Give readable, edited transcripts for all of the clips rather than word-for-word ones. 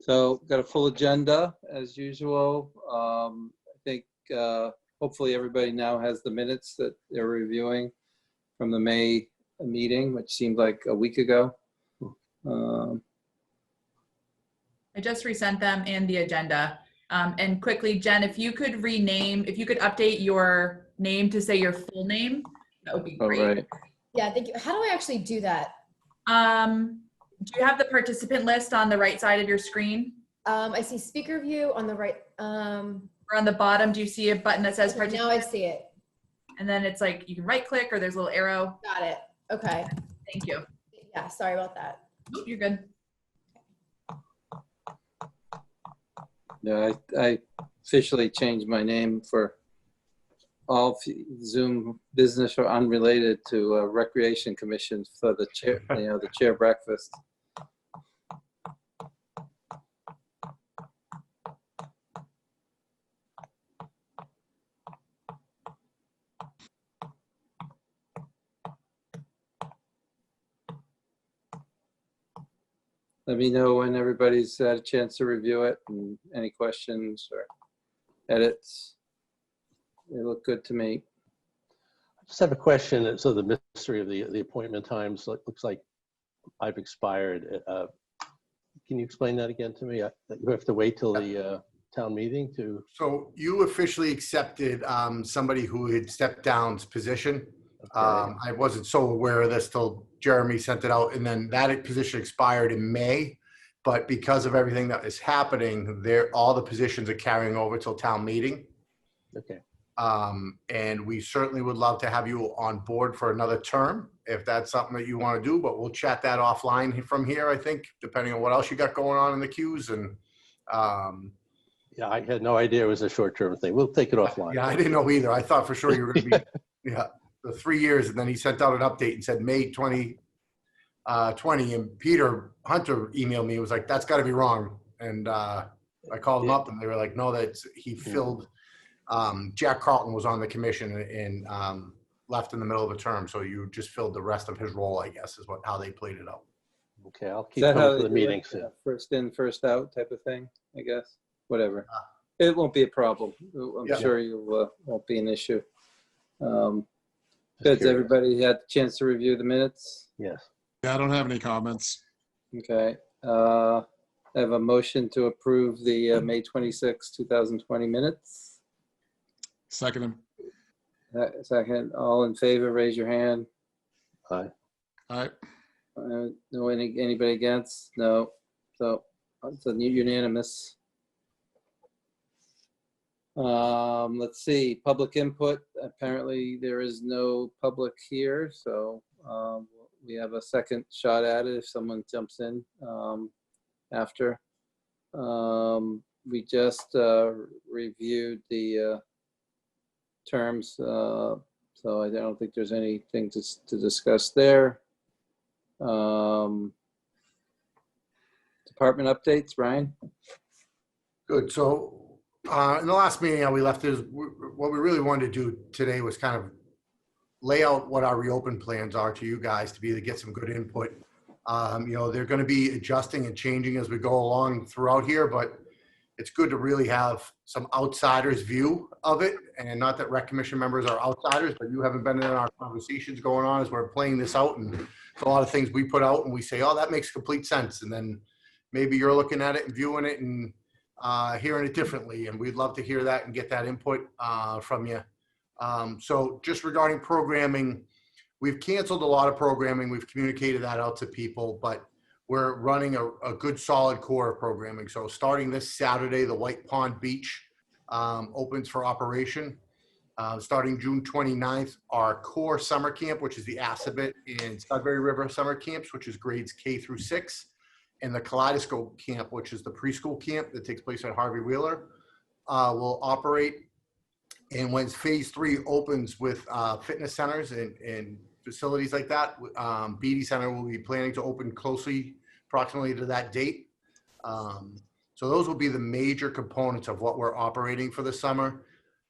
So got a full agenda as usual. I think hopefully everybody now has the minutes that they're reviewing from the May meeting, which seemed like a week ago. I just resent them and the agenda. And quickly, Jen, if you could update your name to say your full name, that would be great. All right. Yeah, thank you. How do I actually do that? Do you have the participant list on the right side of your screen? I see speaker view on the right. Or on the bottom, do you see a button that says Okay, now I see it. And then it's like you can right click or there's a little arrow. Got it. Okay. Thank you. Yeah, sorry about that. Nope, you're good. Yeah, I officially changed my name for all Zoom business or unrelated to Recreation Commission for the chair, the chair breakfast. Let me know when everybody's had a chance to review it and any questions or edits. They look good to me. I just have a question. So the mystery of the appointment times, looks like I've expired. Can you explain that again to me? You have to wait till the town meeting to? So you officially accepted somebody who had stepped down's position. Okay. I wasn't so aware of this till Jeremy sent it out, and then that position expired in May. But because of everything that is happening, all the positions are carrying over till town meeting. Okay. And we certainly would love to have you on board for another term if that's something that you want to do. But we'll chat that offline from here, I think, depending on what else you got going on in the queues. And yeah, I had no idea it was a short-term thing. We'll take it offline. Yeah, I didn't know either. I thought for sure you were going to be the 3 years, and then he sent out an update and said May 2020. And Peter Hunter emailed me. He was like, "That's got to be wrong." And I called him up, and they were like, "No, he filled." Jack Carlton was on the commission and left in the middle of the term, so you just filled the rest of his role, I guess, is how they played it out. Okay, I'll keep coming to the meetings. First in, first out type of thing, I guess. Whatever. It won't be a problem. I'm sure you won't be an issue. Good. Everybody had the chance to review the minutes? Yes. Yeah, I don't have any comments. Okay. I have a motion to approve the May 26, 2020 minutes. Second him. Second. All in favor, raise your hand. Aye. All right. No, anybody against? No. So it's a unanimous. Let's see, public input. Apparently there is no public here, so we have a second shot at it if someone jumps in after. We just reviewed the terms, so I don't think there's anything to discuss there. Department updates, Ryan? Good. So in the last meeting, how we left is what we really wanted to do today was kind of lay out what our reopen plans are to you guys to be able to get some good input. They're going to be adjusting and changing as we go along throughout here, but it's good to really have some outsiders view of it. And not that rec commission members are outsiders, but you haven't been in our conversations going on as we're playing this out. And a lot of things we put out and we say, oh, that makes complete sense. And then maybe you're looking at it and viewing it and hearing it differently, and we'd love to hear that and get that input from you. So just regarding programming, we've canceled a lot of programming. We've communicated that out to people, but we're running a good solid core of programming. So starting this Saturday, the White Pond Beach opens for operation. Starting June 29th, our core summer camp, which is the Assabet and Sudbury River summer camps, which is grades K through 6. And the Kaleidoscope camp, which is the preschool camp that takes place at Harvey Wheeler, will operate. And when phase 3 opens with fitness centers and facilities like that, Beatty Center will be planning to open approximately to that date. So those will be the major components of what we're operating for the summer.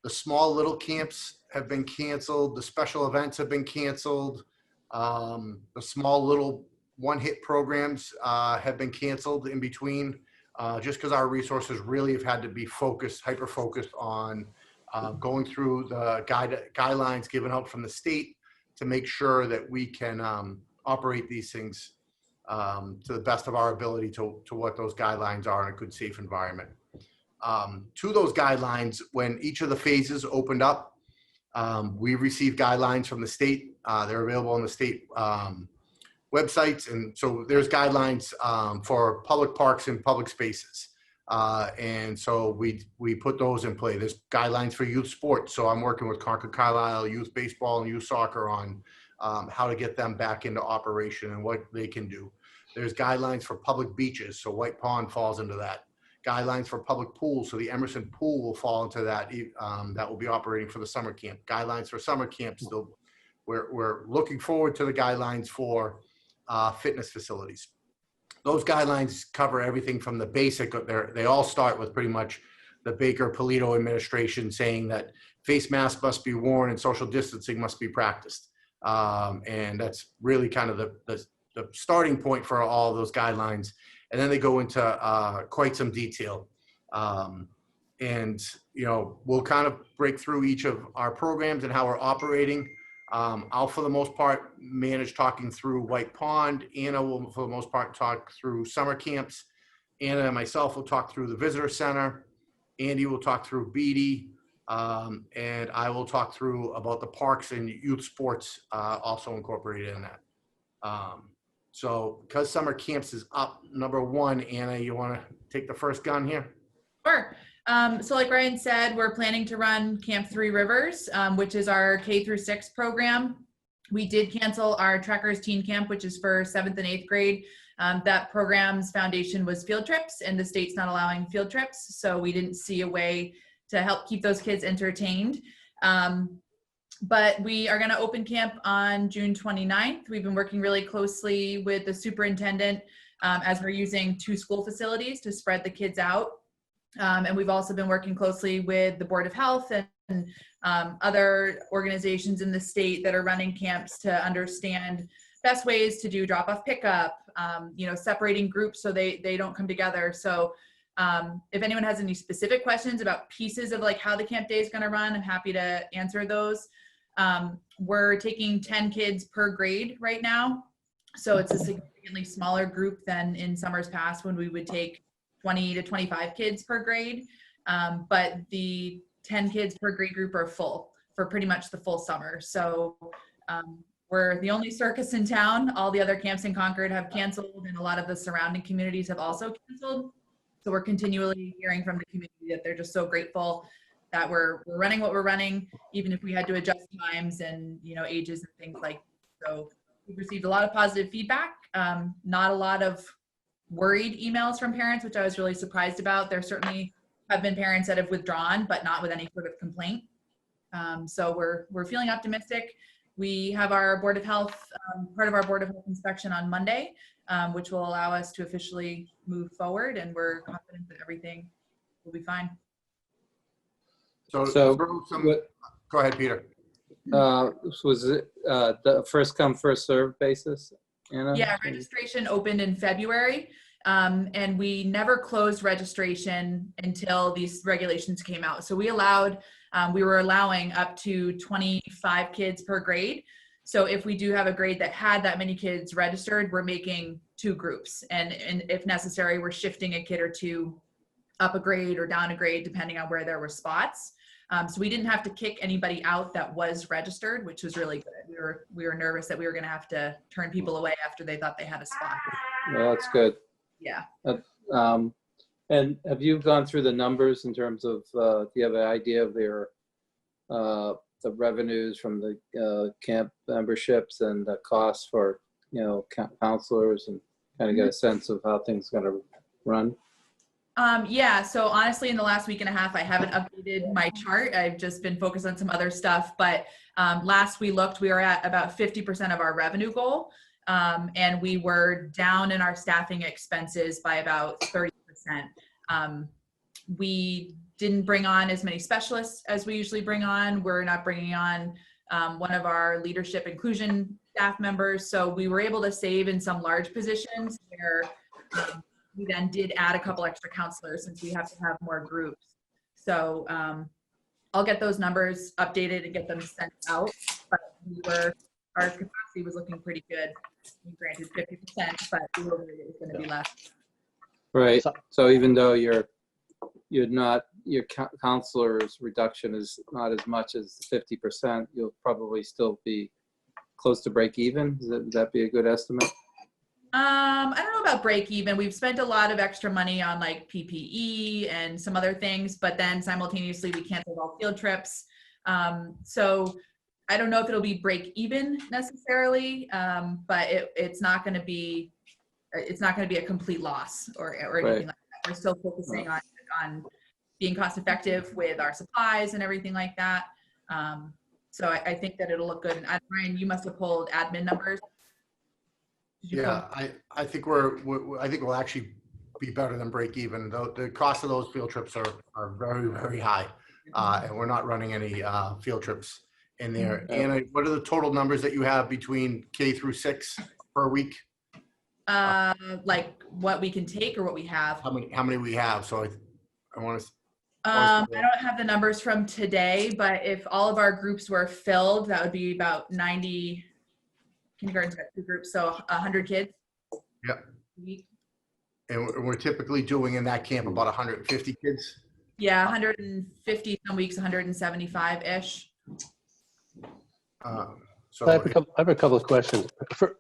The small little camps have been canceled. The special events have been canceled. The small little one-hit programs have been canceled in between. just because our resources really have had to be focused, hyper-focused on going through the guidelines given out from the state to make sure that we can operate these things to the best of our ability to what those guidelines are in a good, safe environment. To those guidelines, when each of the phases opened up, we received guidelines from the state. They're available on the state websites. And so there's guidelines for public parks and public spaces. And so we put those in play. There's guidelines for youth sports. So I'm working with Concord Carlisle youth baseball and youth soccer on how to get them back into operation and what they can do. There's guidelines for public beaches. So White Pond falls into that. Guidelines for public pools. So the Emerson Pool will fall into that. That will be operating for the summer camp. Guidelines for summer camps. Still, we're looking forward to the guidelines for fitness facilities. Those guidelines cover everything from the basic. They all start with pretty much the Baker-Polito administration saying that face masks must be worn and social distancing must be practiced. And that's really kind of the starting point for all of those guidelines. And then they go into quite some detail. And, you know, we'll kind of break through each of our programs and how we're operating. I'll, for the most part, manage talking through White Pond. Anna will, for the most part, talk through summer camps. Anna and myself will talk through the visitor center. Andy will talk through Beatty. And I will talk through about the parks and youth sports also incorporated in that. So because summer camps is up, number one, Anna, you want to take the first gun here? Sure. So like Ryan said, we're planning to run Camp 3 Rivers, which is our K-6 program. We did cancel our Trackers Teen Camp, which is for 7th and 8th grade. That program's foundation was field trips, and the state's not allowing field trips. So we didn't see a way to help keep those kids entertained. But we are going to open camp on June 29th. We've been working really closely with the superintendent as we're using 2 school facilities to spread the kids out. And we've also been working closely with the Board of Health and other organizations in the state that are running camps to understand best ways to do drop-off pickup, you know, separating groups so they don't come together. So if anyone has any specific questions about pieces of like how the camp day is going to run, I'm happy to answer those. We're taking 10 kids per grade right now. So it's a significantly smaller group than in summers past when we would take 20 to 25 kids per grade. But the 10 kids per grade group are full for pretty much the full summer. So we're the only circus in town. All the other camps in Concord have canceled, and a lot of the surrounding communities have also canceled. So we're continually hearing from the community that they're just so grateful that we're running what we're running, even if we had to adjust times and, you know, ages and things like that. So we've received a lot of positive feedback, not a lot of worried emails from parents, which I was really surprised about. There certainly have been parents that have withdrawn, but not with any sort of complaint. So we're feeling optimistic. We have our Board of Health, part of our Board of Health inspection on Monday, which will allow us to officially move forward, and we're confident that everything will be fine. So go ahead, Peter. Was it the first come, first served basis, Anna? Yeah, registration opened in February, and we never closed registration until these regulations came out. So we were allowing up to 25 kids per grade. So if we do have a grade that had that many kids registered, we're making 2 groups. And if necessary, we're shifting a kid or 2 up a grade or down a grade, depending on where there were spots. So we didn't have to kick anybody out that was registered, which was really good. We were nervous that we were going to have to turn people away after they thought they had a spot. Well, that's good. Yeah. And have you gone through the numbers in terms of, do you have an idea of their, the revenues from the camp memberships and the costs for, you know, counselors, and kind of get a sense of how things are going to run? Yeah, so honestly, in the last week and a half, I haven't updated my chart. I've just been focused on some other stuff. But last we looked, we were at about 50% of our revenue goal. And we were down in our staffing expenses by about 30%. We didn't bring on as many specialists as we usually bring on. We're not bringing on one of our leadership inclusion staff members. So we were able to save in some large positions where we then did add a couple extra counselors since we have to have more groups. So I'll get those numbers updated and get them sent out. But our capacity was looking pretty good. We granted 50%, but we were worried it was going to be less. Right. So even though your counselor's reduction is not as much as 50%, you'll probably still be close to break even. Would that be a good estimate? I don't know about break even. We've spent a lot of extra money on like PPE and some other things, but then simultaneously we canceled all field trips. So I don't know if it'll be break even necessarily, but it's not going to be a complete loss or anything Right. like that. We're still focusing on being cost effective with our supplies and everything like that. So I think that it'll look good. And Ryan, you must have pulled admin numbers. Did you Yeah, I think we'll actually be better than break even. The cost of those field trips are very, very high. And we're not running any field trips in there. Anna, what are the total numbers that you have between K through 6 per week? Like what we can take or what we have? How many we have? So I want to. I don't have the numbers from today, but if all of our groups were filled, that would be about 90 kindergartens got 2 groups, so 100 kids. Yep. And we're typically doing in that camp about 150 kids. Yeah, 150 some weeks, 175-ish. So I have a couple of questions.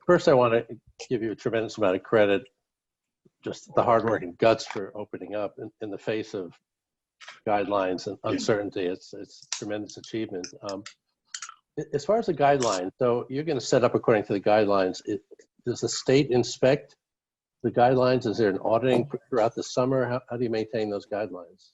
First, I want to give you a tremendous amount of credit, just the hard work and guts for opening up in the face of guidelines and uncertainty. It's a tremendous achievement. As far as the guidelines, so you're going to set up according to the guidelines. Does the state inspect the guidelines? Is there an auditing throughout the summer? How do you maintain those guidelines?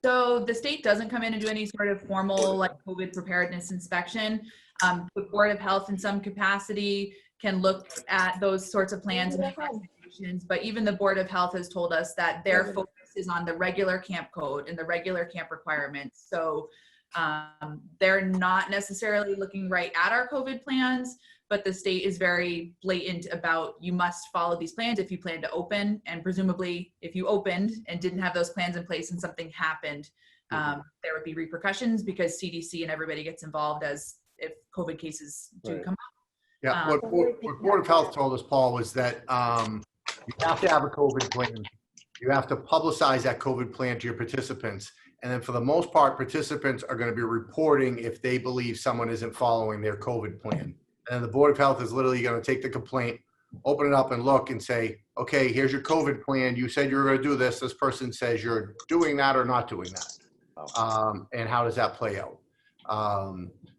So the state doesn't come in and do any sort of formal like COVID preparedness inspection. The Board of Health in some capacity can look at those sorts of plans and make recommendations, but even the Board of Health has told us that their focus is on the regular camp code and the regular camp requirements. So they're not necessarily looking right at our COVID plans, but the state is very blatant about you must follow these plans if you plan to open, and presumably if you opened and didn't have those plans in place and something happened, there would be repercussions because CDC and everybody gets involved as if COVID cases do come up. Yeah, what Board of Health told us, Paul, was that you have to have a COVID plan. You have to publicize that COVID plan to your participants. And then for the most part, participants are going to be reporting if they believe someone isn't following their COVID plan. And the Board of Health is literally going to take the complaint, open it up and look and say, okay, here's your COVID plan. You said you were going to do this. This person says you're doing that or not doing that. And how does that play out?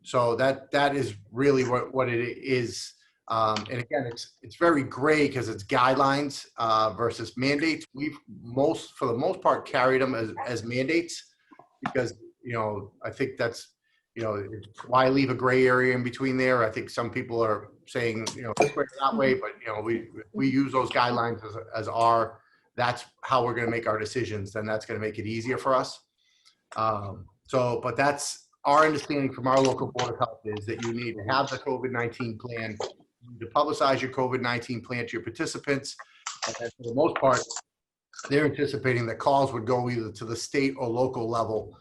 So that is really what it is. And again, it's very gray because it's guidelines versus mandates. We've for the most part carried them as mandates because, I think that's, why leave a gray area in between there? I think some people are saying, this way or that way, but we use those guidelines as that's how we're going to make our decisions. Then that's going to make it easier for us. But that's our understanding from our local Board of Health is that you need to have the COVID-19 plan, you need to publicize your COVID-19 plan to your participants. And then for the most part, they're anticipating that calls would go either to the state or local level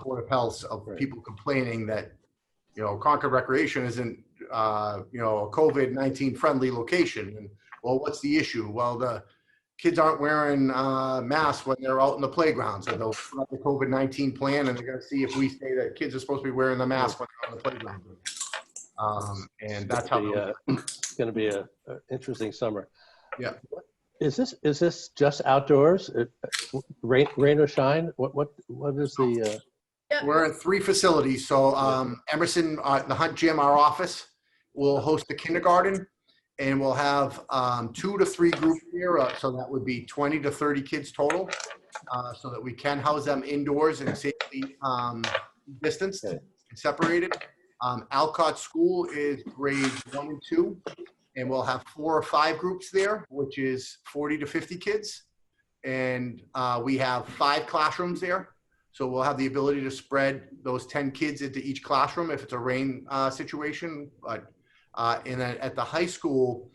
Board of Health of people complaining that, Concord Recreation isn't, a COVID-19 friendly location. And well, what's the issue? Well, the kids aren't wearing masks when they're out in the playground. So they'll put up the COVID-19 plan and they're going to see if we say that kids are supposed to be wearing the mask when they're on the playground. And that's how it's going to be an interesting summer. Yeah. Is this just outdoors? Rain or shine? What is the? We're at 3 facilities. So Emerson, the Hunt Gym, our office, will host the kindergarten, and we'll have 2 to 3 groups here. So that would be 20 to 30 kids total, so that we can house them indoors and safely distanced and separated. Alcott School is grades 1 and 2. And we'll have 4 or 5 groups there, which is 40 to 50 kids. And we have 5 classrooms there. So we'll have the ability to spread those 10 kids into each classroom if it's a rain situation. But and then at the high school,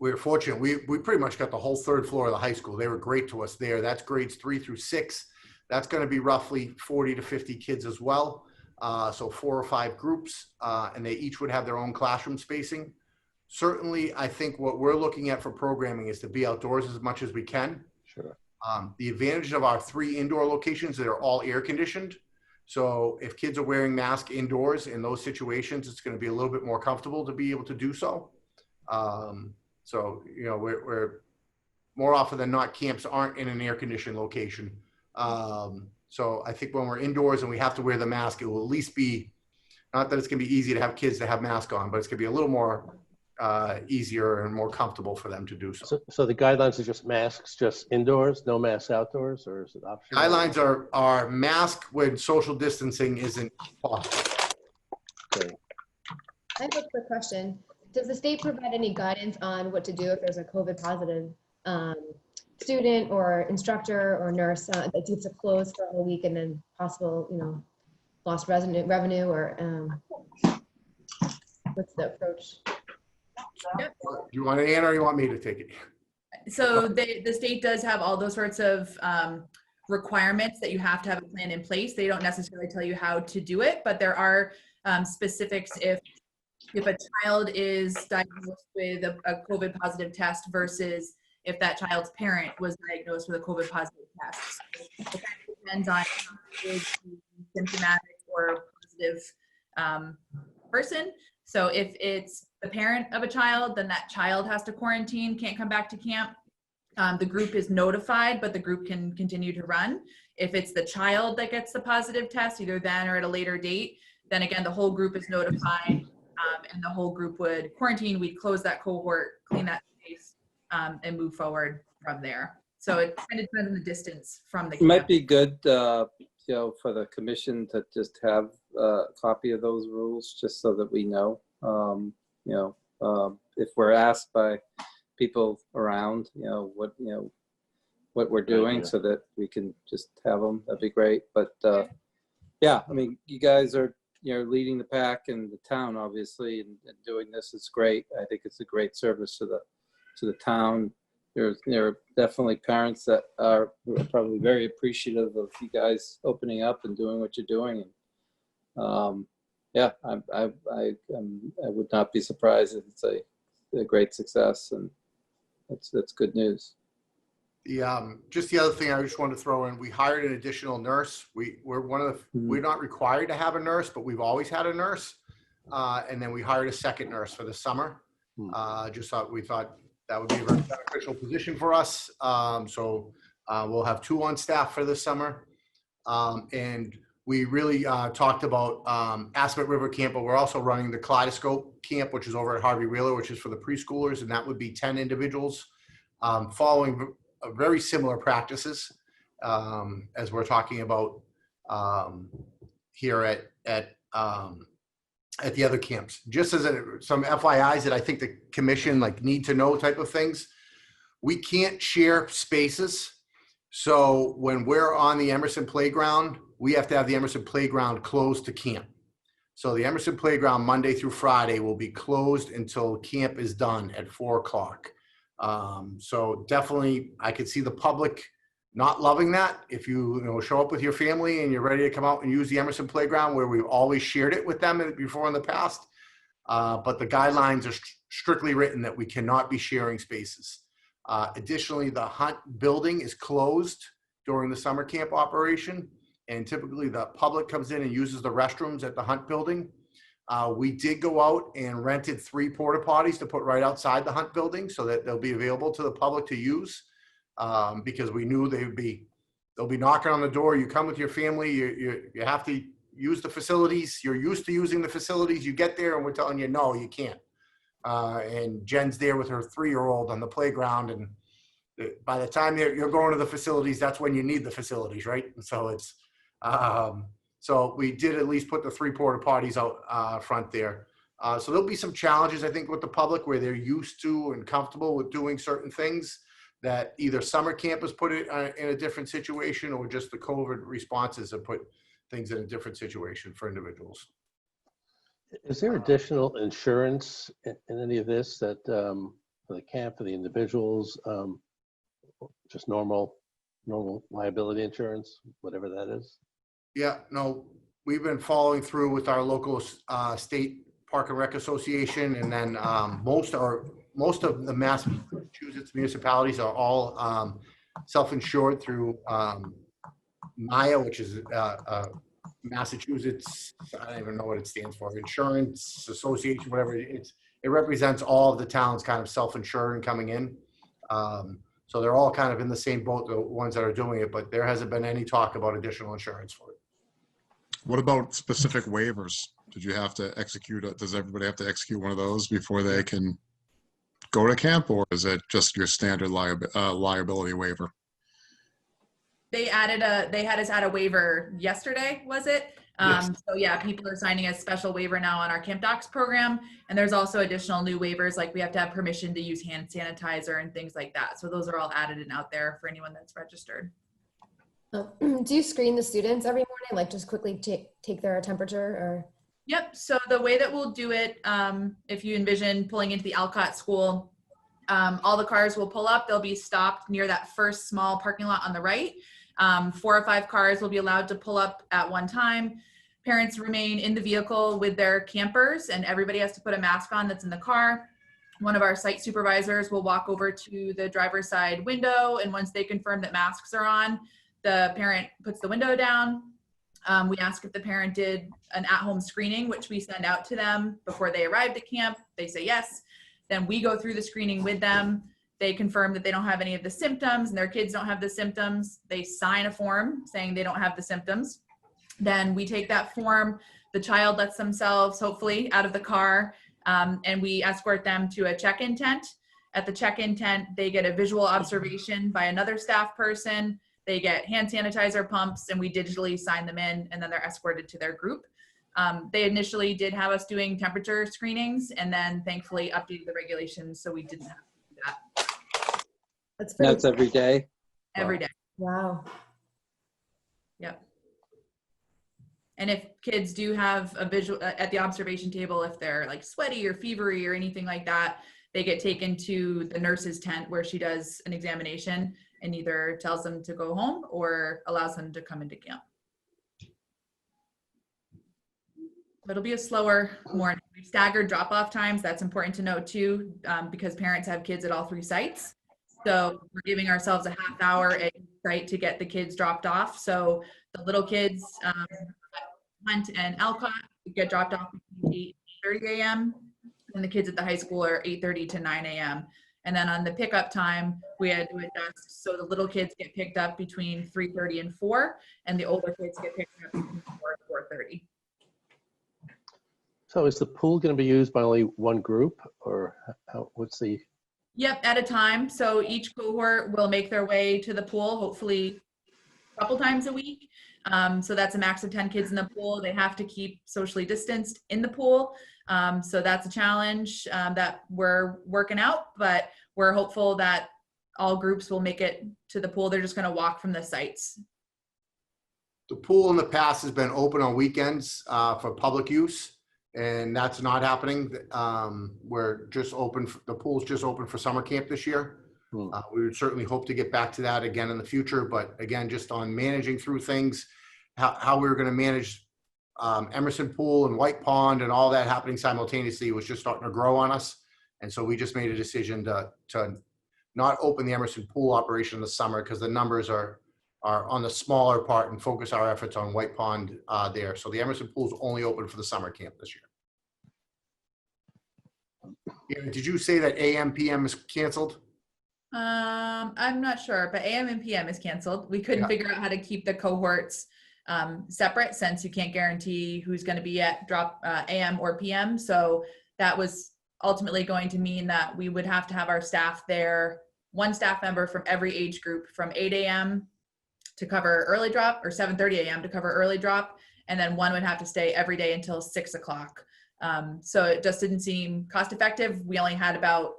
we're fortunate. We pretty much got the whole third floor of the high school. They were great to us there. That's grades 3 through 6. That's going to be roughly 40 to 50 kids as well. So 4 or 5 groups, and they each would have their own classroom spacing. Certainly, I think what we're looking at for programming is to be outdoors as much as we can. Sure. The advantage of our 3 indoor locations that are all air conditioned. So if kids are wearing masks indoors in those situations, it's going to be a little bit more comfortable to be able to do so. So, you know, we're more often than not, camps aren't in an air conditioned location. So I think when we're indoors and we have to wear the mask, it will at least be, not that it's going to be easy to have kids to have masks on, but it's going to be a little more easier and more comfortable for them to do so. So the guidelines are just masks, just indoors, no masks outdoors, or is it optional? Guidelines are mask when social distancing isn't possible. Okay. I have a quick question. Does the state provide any guidance on what to do if there's a COVID positive student or instructor or nurse that needs to close for a week and then possible, you know, lost revenue or what's the approach? Do you want it, Ann, or you want me to take it? So the state does have all those sorts of requirements that you have to have a plan in place. They don't necessarily tell you how to do it, but there are specifics if a child is diagnosed with a COVID positive test versus if that child's parent was diagnosed with a COVID positive test. So it kind of depends on is symptomatic or positive person. So if it's the parent of a child, then that child has to quarantine, can't come back to camp. The group is notified, but the group can continue to run. If it's the child that gets the positive test, either then or at a later date, then again, the whole group is notified and the whole group would quarantine. We'd close that cohort, clean that space, and move forward from there. So it kind of depends on the distance from the It might camp. be good, you know, for the commission to just have a copy of those rules, just so that we know, you know, if we're asked by people around, you know, what we're doing, so that we can just have them. That'd be great. But yeah, I mean, you guys are, you know, leading the pack in the town, obviously, and doing this is great. I think it's a great service to the town. There are definitely parents that are probably very appreciative of you guys opening up and doing what you're doing. And yeah, I would not be surprised if it's a great success, and that's good news. Just the other thing I just wanted to throw in, we hired an additional nurse. We're not required to have a nurse, but we've always had a nurse. And then we hired a second nurse for the summer. We thought that would be a very beneficial position for us. So we'll have 2 on staff for this summer. And we really talked about Aspet River Camp, but we're also running the Kaleidoscope Camp, which is over at Harvey Wheeler, which is for the preschoolers. And that would be 10 individuals following very similar practices as we're talking about here at the other camps. Just as some FYIs that I think the commission need to know type of things. We can't share spaces. So when we're on the Emerson playground, we have to have the Emerson playground closed to camp. So the Emerson playground Monday through Friday will be closed until camp is done at 4 o'clock. So definitely I could see the public not loving that. If you show up with your family and you're ready to come out and use the Emerson playground, where we've always shared it with them before in the past. But the guidelines are strictly written that we cannot be sharing spaces. Additionally, the Hunt building is closed during the summer camp operation. And typically the public comes in and uses the restrooms at the Hunt building. We did go out and rented 3 porta potties to put right outside the Hunt building so that they'll be available to the public to use, because we knew they'll be knocking on the door. You come with your family, you have to use the facilities. You're used to using the facilities. You get there and we're telling you, no, you can't. And Jen's there with her 3-year-old on the playground. And by the time you're going to the facilities, that's when you need the facilities, right? And so it's, so we did at least put the 3 porta potties out front there. So there'll be some challenges, I think, with the public where they're used to and comfortable with doing certain things that either summer camp has put it in a different situation, or just the COVID responses have put things in a different situation for individuals. Is there additional insurance in any of this that the camp, for the individuals, just normal liability insurance, whatever that is? Yeah, no, we've been following through with our local state Park and Rec Association, and then most of the Massachusetts municipalities are all self-insured through MIA, which is Massachusetts, I don't even know what it stands for, Insurance Association, whatever it represents all of the towns kind of self-insured and coming in. So they're all kind of in the same boat, the ones that are doing it, but there hasn't been any talk about additional insurance for it. What about specific waivers? Did you have to execute, does everybody have to execute one of those before they can go to camp, or is it just your standard liability waiver? They had us add a waiver yesterday, was it? Yes. So yeah, people are signing a special waiver now on our Camp Docs program. And there's also additional new waivers, like we have to have permission to use hand sanitizer and things like that. So those are all added and out there for anyone that's registered. Do you screen the students every morning, like just quickly take their temperature or? Yep. So the way that we'll do it, if you envision pulling into the Alcott school, all the cars will pull up. They'll be stopped near that first small parking lot on the right. 4 or 5 cars will be allowed to pull up at one time. Parents remain in the vehicle with their campers, and everybody has to put a mask on that's in the car. One of our site supervisors will walk over to the driver's side window, and once they confirm that masks are on, the parent puts the window down. We ask if the parent did an at-home screening, which we send out to them before they arrived at camp. They say yes. Then we go through the screening with them. They confirm that they don't have any of the symptoms and their kids don't have the symptoms. They sign a form saying they don't have the symptoms. Then we take that form, the child lets themselves hopefully out of the car, and we escort them to a check-in tent. At the check-in tent, they get a visual observation by another staff person. They get hand sanitizer pumps, and we digitally sign them in, and then they're escorted to their group. They initially did have us doing temperature screenings, and then thankfully updated the regulations so we didn't have to do that. That's every day. Every day. Wow. Yep. And if kids do have a visual at the observation table, if they're like sweaty or fevery or anything like that, they get taken to the nurse's tent where she does an examination and either tells them to go home or allows them to come into camp. But it'll be a slower morning. We've staggered drop-off times. That's important to note too, because parents have kids at all 3 sites. So we're giving ourselves a half hour at each site to get the kids dropped off. So the little kids, Hunt and Alcott, get dropped off between 8:30 a.m. and the kids at the high school are 8:30 to 9 a.m. And then on the pickup time, we had to adjust. So the little kids get picked up between 3:30 and 4, and the older kids get picked up between 4 and 4:30. So is the pool going to be used by only one group, or what's the? Yep, at a time. So each cohort will make their way to the pool, hopefully a couple times a week. So that's a max of 10 kids in the pool. They have to keep socially distanced in the pool. So that's a challenge that we're working out, but we're hopeful that all groups will make it to the pool. They're just going to walk from the sites. The pool in the past has been open on weekends for public use, and that's not happening. We're just open, the pool's just open for summer camp this year. We would certainly hope to get back to that again in the future, but again, just on managing through things, how we were going to manage Emerson Pool and White Pond and all that happening simultaneously was just starting to grow on us. And so we just made a decision to not open the Emerson Pool operation in the summer because the numbers are on the smaller part, and focus our efforts on White Pond there. So the Emerson Pool is only open for the summer camp this year. Yeah, did you say that AM, PM is canceled? I'm not sure, but AM and PM is canceled. We couldn't figure out how to keep the cohorts separate, since you can't guarantee who's going to be at AM or PM. So that was ultimately going to mean that we would have to have our staff there, one staff member from every age group, from 8 a.m. to cover early drop, or 7:30 a.m. to cover early drop. And then one would have to stay every day until 6 o'clock. So it just didn't seem cost effective. We only had about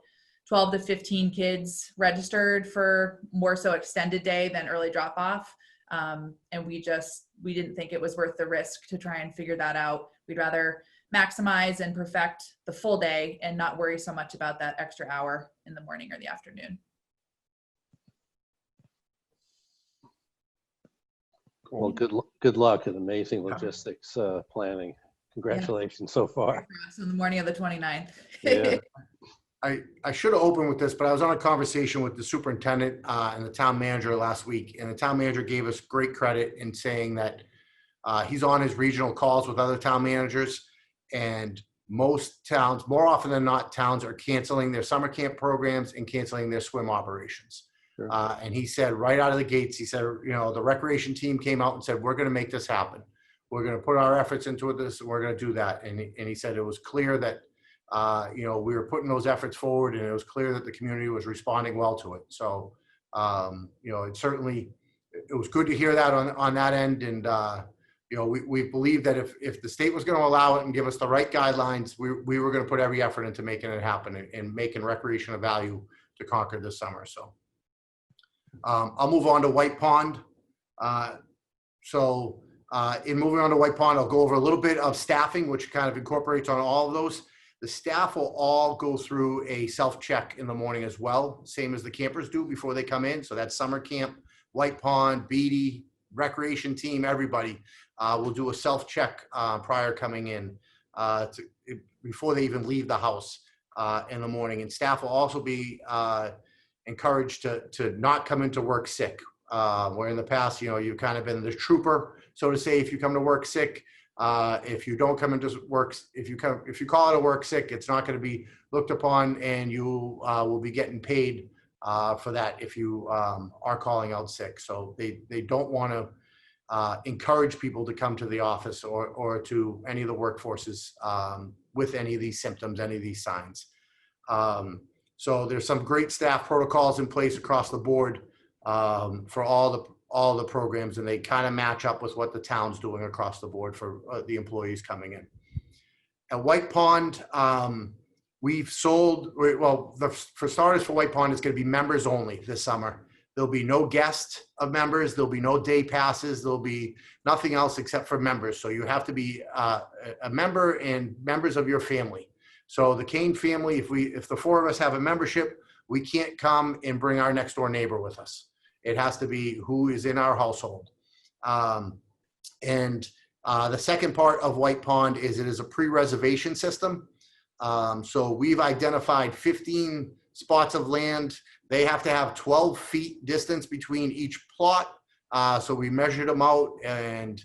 12 to 15 kids registered for more so extended day than early drop off. And we didn't think it was worth the risk to try and figure that out. We'd rather maximize and perfect the full day and not worry so much about that extra hour in the morning or the afternoon. Well, good luck and amazing logistics planning. Congratulations so far. So in the morning of the 29th. Yeah. I should have opened with this, but I was on a conversation with the superintendent and the town manager last week, and the town manager gave us great credit in saying that he's on his regional calls with other town managers, and most towns, more often than not, towns are canceling their summer camp programs and canceling their swim operations. Sure. And he said right out of the gates, he said, you know, the recreation team came out and said, we're going to make this happen. We're going to put our efforts into this, and we're going to do that. And he said it was clear that, you know, we were putting those efforts forward, and it was clear that the community was responding well to it. So, you know, it was good to hear that on that end. And, you know, we believe that if the state was going to allow it and give us the right guidelines, we were going to put every effort into making it happen and making recreation of value to Concord this summer. So I'll move on to White Pond. In moving on to White Pond, I'll go over a little bit of staffing, which kind of incorporates on all of those. The staff will all go through a self-check in the morning as well, same as the campers do before they come in. So that's summer camp, White Pond, Beatty, recreation team, everybody will do a self-check prior coming in before they even leave the house in the morning. And staff will also be encouraged to not come into work sick. Where in the past, you know, you've kind of been the trooper, so to say. If you come to work sick, if you don't come into work, if you call out a work sick, it's not going to be looked upon, and you will be getting paid for that if you are calling out sick. So they don't want to encourage people to come to the office or to any of the workforces with any of these symptoms, any of these signs. So there's some great staff protocols in place across the board for all the programs, and they kind of match up with what the town's doing across the board for the employees coming in. At White Pond, we've sold, well, for starters, for White Pond, it's going to be members only this summer. There'll be no guest of members. There'll be no day passes. There'll be nothing else except for members. So you have to be a member and members of your family. So the Kane family, if the four of us have a membership, we can't come and bring our next door neighbor with us. It has to be who is in our household. The second part of White Pond is it is a pre-reservation system. So we've identified 15 spots of land. They have to have 12 feet distance between each plot. So we measured them out, and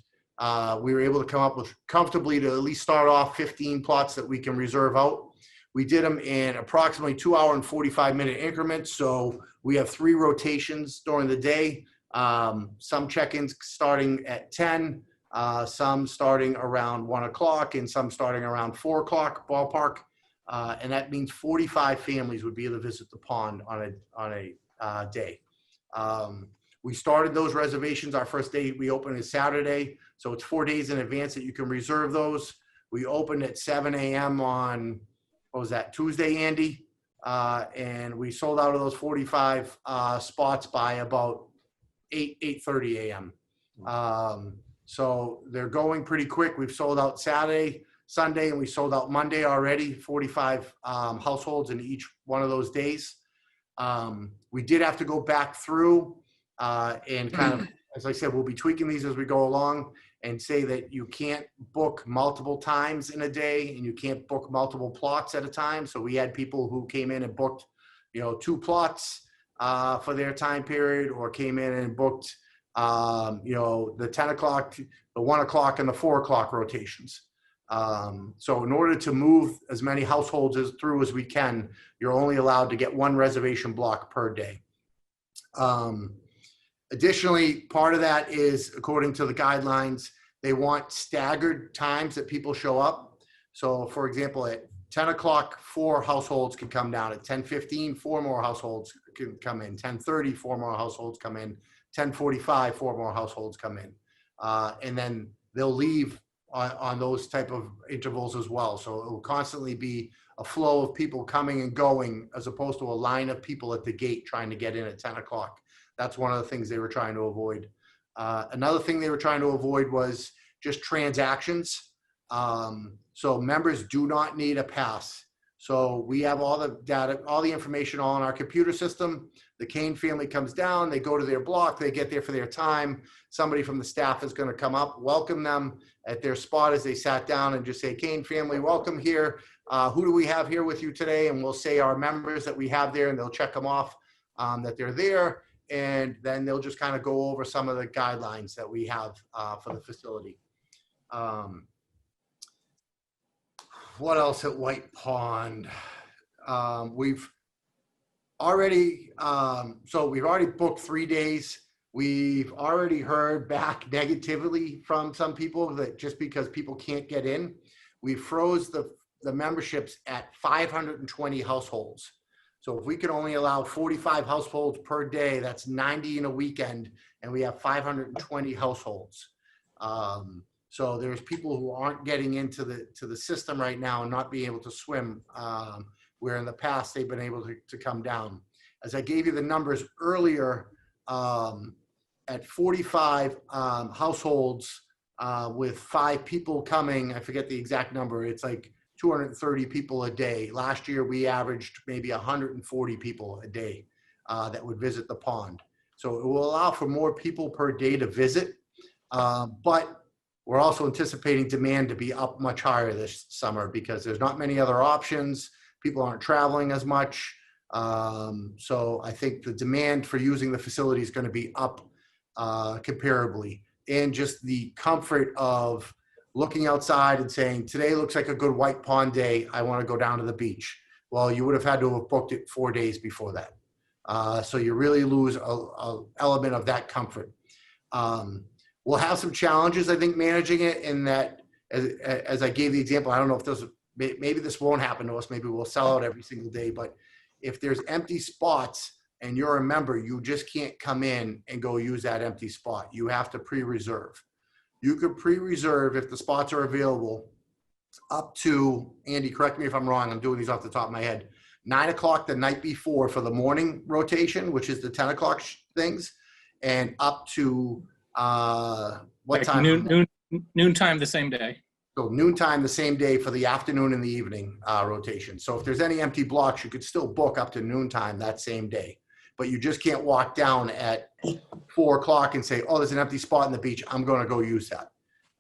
we were able to come up with comfortably to at least start off 15 plots that we can reserve out. We did them in approximately 2 hour and 45-minute increments. So we have 3 rotations during the day. Some check-ins starting at 10, some starting around 1 o'clock, and some starting around 4 o'clock ballpark. And that means 45 families would be able to visit the pond on a day. We started those reservations. Our first day we opened is Saturday. So it's 4 days in advance that you can reserve those. We opened at 7 a.m. on, what was that, Tuesday, Andy? And we sold out of those 45 spots by about 8:30 a.m. So they're going pretty quick. We've sold out Saturday, Sunday, and we sold out Monday already, 45 households in each one of those days. We did have to go back through and kind of, as I said, we'll be tweaking these as we go along, and say that you can't book multiple times in a day, and you can't book multiple plots at a time. So we had people who came in and booked, 2 plots for their time period, or came in and booked, the 10 o'clock, the 1 o'clock, and the 4 o'clock rotations. So in order to move as many households through as we can, you're only allowed to get 1 reservation block per day. Additionally, part of that is, according to the guidelines, they want staggered times that people show up. So for example, at 10 o'clock, 4 households can come down. At 10:15, 4 more households can come in. 10:30, 4 more households come in. 10:45, 4 more households come in. And then they'll leave on those type of intervals as well. So it will constantly be a flow of people coming and going, as opposed to a line of people at the gate trying to get in at 10 o'clock. That's one of the things they were trying to avoid. Another thing they were trying to avoid was just transactions. So members do not need a pass. So we have all the data, all the information all in our computer system. The Kane family comes down, they go to their block, they get there for their time. Somebody from the staff is going to come up, welcome them at their spot as they sat down and just say, Kane family, welcome here. Who do we have here with you today? And we'll say our members that we have there, and they'll check them off that they're there. And then they'll just kind of go over some of the guidelines that we have for the facility. What else at White Pond? We've already booked 3 days. We've already heard back negatively from some people that just because people can't get in, we froze the memberships at 520 households. So if we could only allow 45 households per day, that's 90 in a weekend, and we have 520 households. So there's people who aren't getting into the system right now and not being able to swim, where in the past they've been able to come down. As I gave you the numbers earlier, at 45 households with 5 people coming, I forget the exact number, it's like 230 people a day. Last year, we averaged maybe 140 people a day that would visit the pond. So it will allow for more people per day to visit, but we're also anticipating demand to be up much higher this summer because there's not many other options. People aren't traveling as much. So I think the demand for using the facility is going to be up comparably. And just the comfort of looking outside and saying, today looks like a good White Pond day. I want to go down to the beach. Well, you would have had to have booked it 4 days before that. So you really lose a element of that comfort. We'll have some challenges, I think, managing it in that, as I gave the example, I don't know if maybe this won't happen to us. Maybe we'll sell out every single day. But if there's empty spots and you're a member, you just can't come in and go use that empty spot. You have to pre-reserve. You could pre-reserve if the spots are available up to, Andy, correct me if I'm wrong, I'm doing these off the top of my head, 9 o'clock the night before for the morning rotation, which is the 10 o'clock things, and up to what time? Noontime the same day. So noontime the same day for the afternoon and the evening rotation. So if there's any empty blocks, you could still book up to noontime that same day. But you just can't walk down at 4 o'clock and say, oh, there's an empty spot on the beach, I'm going to go use that.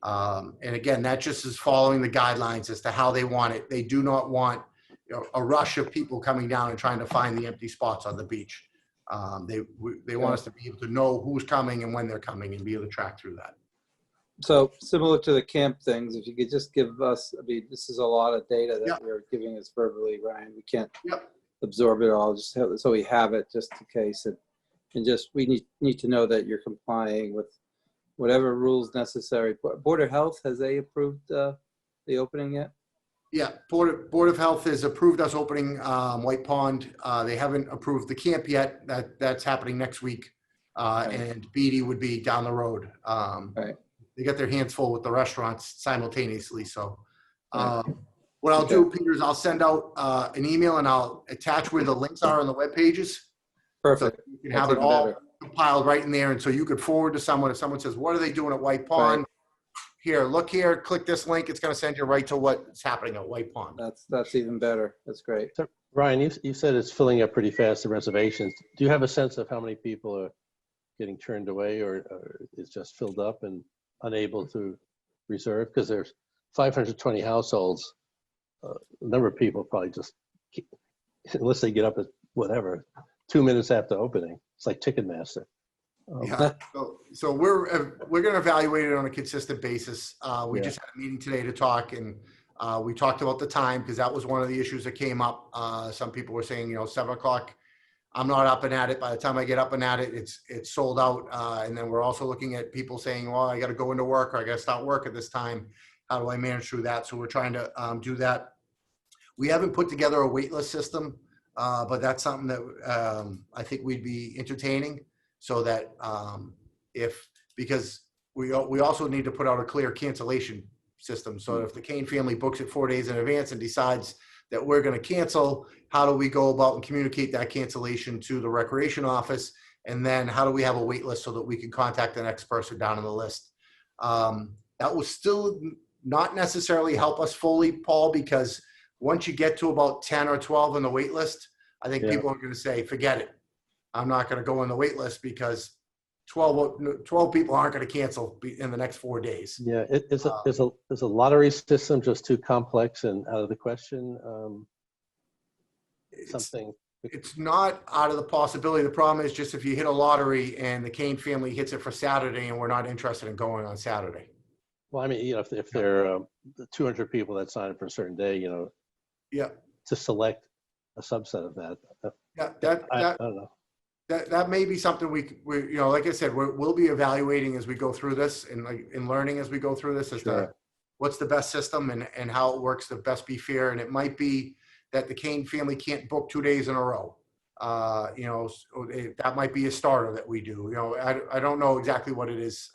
And again, that just is following the guidelines as to how they want it. They do not want a rush of people coming down and trying to find the empty spots on the beach. They want us to be able to know who's coming and when they're coming and be able to track through that. So similar to the camp things, if you could just give us, I mean, this is a lot of data that you're giving us verbally, Ryan. We can't absorb it all, just so we have it just in case. And just, we need to know that you're complying with whatever rules necessary. Board of Health, has they approved the opening yet? Yeah, Board of Health has approved us opening White Pond. They haven't approved the camp yet. That's happening next week. And Beatty would be down the road. Right. They get their hands full with the restaurants simultaneously. So what I'll do, Peter, is I'll send out an email and I'll attach where the links are on the web pages. Perfect. So you can have it all compiled right in there. And so you could forward to someone if someone says, what are they doing at White Pond? Right. Here, look here, click this link. It's going to send you right to what's happening at White Pond. That's even better. That's great. So, Ryan, you said it's filling up pretty fast, the reservations. Do you have a sense of how many people are getting turned away or it's just filled up and unable to reserve? Because there's 520 households. A number of people probably just, unless they get up at whatever, 2 minutes after opening. It's like Ticketmaster. So we're going to evaluate it on a consistent basis. We just had a meeting today to talk, and we talked about the time because that was one of the issues that came up. Some people were saying, 7 o'clock, I'm not up and at it. By the time I get up and at it, it's sold out. And then we're also looking at people saying, well, I got to go into work or I got to start work at this time. How do I manage through that? So we're trying to do that. We haven't put together a waitlist system, but that's something that I think we'd be entertaining. So that because we also need to put out a clear cancellation system. So if the Kane family books it 4 days in advance and decides that we're going to cancel, how do we go about and communicate that cancellation to the recreation office? And then how do we have a wait list so that we can contact the next person down on the list? That was still not necessarily help us fully, Paul, because once you get to about 10 or 12 on the wait list, I think Yeah. people are going to say, forget it. I'm not going to go on the wait list because 12 people aren't going to cancel in the next 4 days. Yeah, is a lottery system just too complex and out of the question? Something. It's not out of the possibility. The problem is just if you hit a lottery and the Kane family hits it for Saturday and we're not interested in going on Saturday. Well, I mean, you know, if there are 200 people that sign up for a certain day, you know, Yeah. to select a subset of that. Yeah. I don't know. That may be something we you know, like I said, we'll be evaluating as we go through this and like in learning as we go through this as to Sure. what's the best system and how it works to best be fair. And it might be that the Kane family can't book 2 days in a row. You know, that might be a starter that we do. You know, I don't know exactly what it is,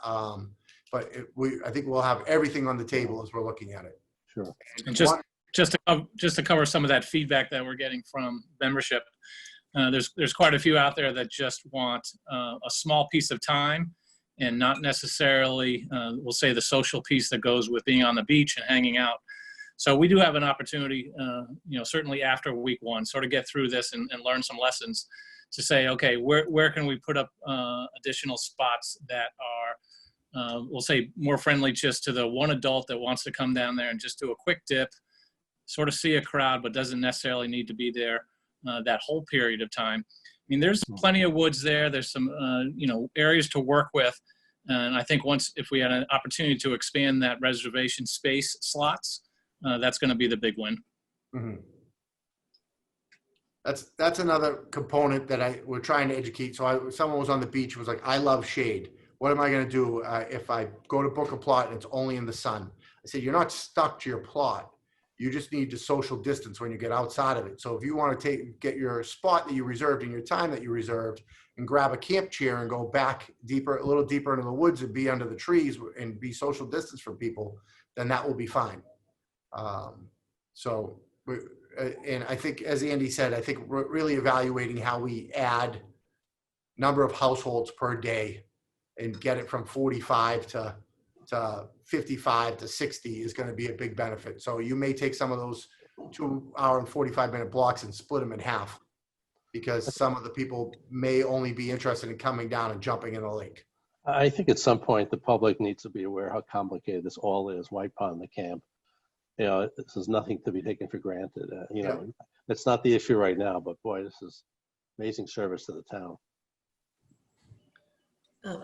but I think we'll have everything on the table as we're looking at it. Sure. And just to cover some of that feedback that we're getting from membership, there's quite a few out there that just want a small piece of time and not necessarily, we'll say, the social piece that goes with being on the beach and hanging out. So we do have an opportunity, you know, certainly after week one, sort of get through this and learn some lessons to say, okay, where can we put up additional spots that are, we'll say, more friendly just to the one adult that wants to come down there and just do a quick dip, sort of see a crowd, but doesn't necessarily need to be there that whole period of time. I mean, there's plenty of woods there. There's some, you know, areas to work with. And I think if we had an opportunity to expand that reservation space slots, that's going to be the big win. Mm-hmm. That's another component that we're trying to educate. So someone was on the beach, was like, I love shade. What am I going to do if I go to book a plot and it's only in the sun? I said, you're not stuck to your plot. You just need to social distance when you get outside of it. So if you want to get your spot that you reserved and your time that you reserved and grab a camp chair and go back a little deeper into the woods and be under the trees and be social distance from people, then that will be fine. And I think, as Andy said, I think we're really evaluating how we add number of households per day and get it from 45 to 55 to 60 is going to be a big benefit. So you may take some of those 2 hour and 45-minute blocks and split them in half because some of the people may only be interested in coming down and jumping in a lake. I think at some point the public needs to be aware how complicated this all is. White Pond, the camp. You know, this is nothing to be taken for granted. You know, it's not the issue right now, but boy, this is amazing service to the town.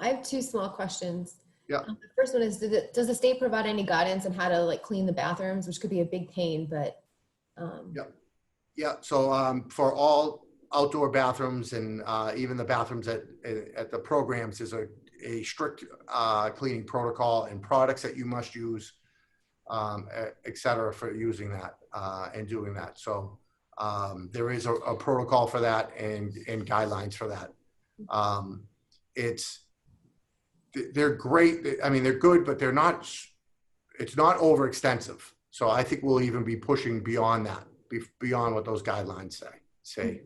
I have 2 small questions. Yeah. The first one is, does the state provide any guidance on how to like clean the bathrooms, which could be a big pain, but. Yeah. So for all outdoor bathrooms and even the bathrooms at the programs, there's a strict cleaning protocol and products that you must use, et cetera, for using that and doing that. So there is a protocol for that and guidelines for that. They're great. I mean, they're good, but it's not overextensive. So I think we'll even be pushing beyond that, beyond what those guidelines say.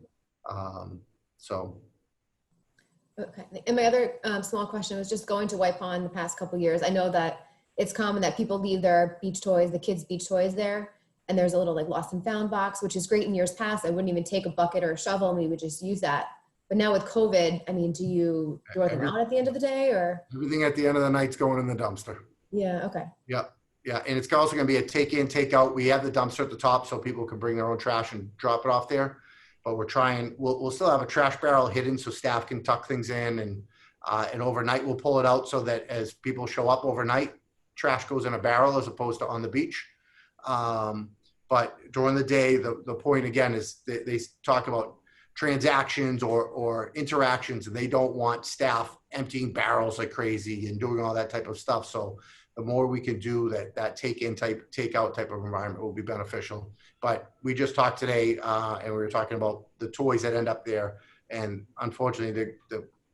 Okay. And my other small question was just going to White Pond the past couple of years. I know that it's common that people leave their beach toys, the kids' beach toys there, and there's a little like lost and found box, which is great in years past. I wouldn't even take a bucket or a shovel and we would just use that. But now with COVID, I mean, do you throw them out at the end of the day or? Everything at the end of the night's going in the dumpster. Yeah, okay. Yep. Yeah, and it's also going to be a take in, take out. We have the dumpster at the top so people can bring their own trash and drop it off there. But we'll still have a trash barrel hidden so staff can tuck things in and overnight we'll pull it out so that as people show up overnight, trash goes in a barrel as opposed to on the beach. But during the day, the point again is they talk about transactions or interactions and they don't want staff emptying barrels like crazy and doing all that type of stuff. So the more we can do that take out type of environment will be beneficial. But we just talked today and we were talking about the toys that end up there. And unfortunately,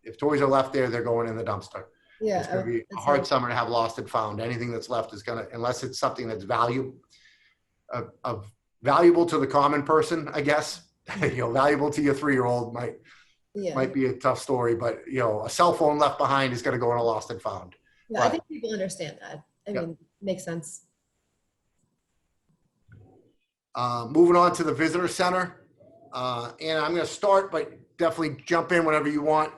if toys are left there, they're going in the dumpster. Yeah. It's going to be a hard summer to have lost and found. Anything that's left is going to, unless it's something that's valuable to the common person, I guess, valuable to your 3-year-old might be a tough story, but a cell phone left behind is going to go in a lost and found. Yeah, I think people understand that. I mean, makes sense. Moving on to the visitor center. And I'm going to start, but definitely jump in whenever you want.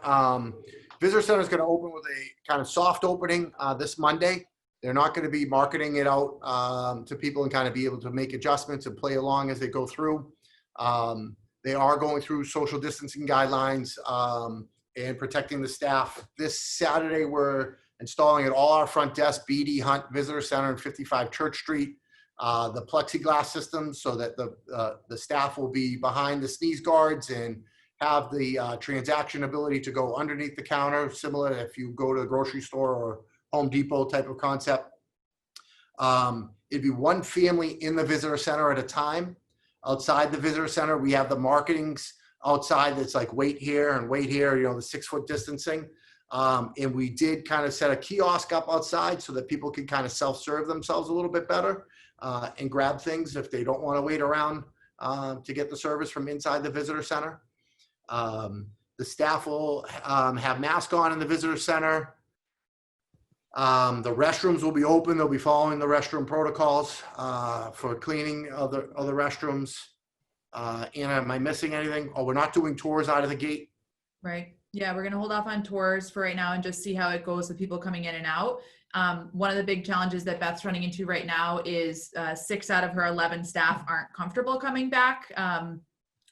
Visitor center is going to open with a kind of soft opening this Monday. They're not going to be marketing it out to people and kind of be able to make adjustments and play along as they go through. They are going through social distancing guidelines and protecting the staff. This Saturday, we're installing at all our front desk, BD Hunt Visitor Center and 55 Church Street, the plexiglass system so that the staff will be behind the sneeze guards and have the transaction ability to go underneath the counter, similar if you go to a grocery store or Home Depot type of concept. It'd be one family in the visitor center at a time. Outside the visitor center, we have the marketings outside that's like wait here and wait here, you know, the 6 foot distancing. And we did kind of set a kiosk up outside so that people can kind of self-serve themselves a little bit better and grab things if they don't want to wait around to get the service from inside the visitor center. The staff will have masks on in the visitor center. The restrooms will be open. They'll be following the restroom protocols for cleaning of the restrooms. Anna, am I missing anything? Oh, we're not doing tours out of the gate. Right. Yeah, we're going to hold off on tours for right now and just see how it goes with people coming in and out. One of the big challenges that Beth's running into right now is 6 out of her 11 staff aren't comfortable coming back.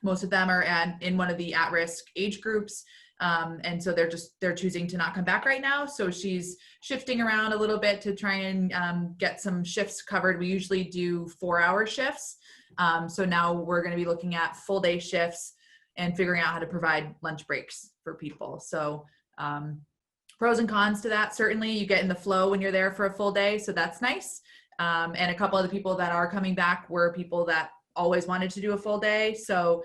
Most of them are in one of the at-risk age groups. And so they're choosing to not come back right now. So she's shifting around a little bit to try and get some shifts covered. We usually do 4-hour shifts. So now we're going to be looking at full day shifts and figuring out how to provide lunch breaks for people. So pros and cons to that. Certainly you get in the flow when you're there for a full day. So that's nice. And a couple of the people that are coming back were people that always wanted to do a full day. So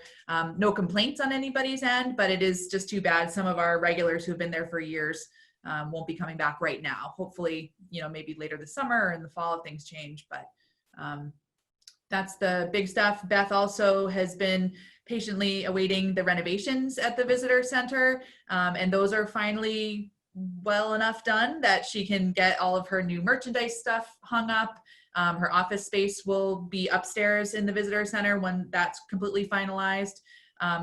no complaints on anybody's end, but it is just too bad. Some of our regulars who've been there for years won't be coming back right now. Hopefully, you know, maybe later this summer or in the fall if things change, but that's the big stuff. Beth also has been patiently awaiting the renovations at the visitor center. And those are finally well enough done that she can get all of her new merchandise stuff hung up. Her office space will be upstairs in the visitor center when that's completely finalized.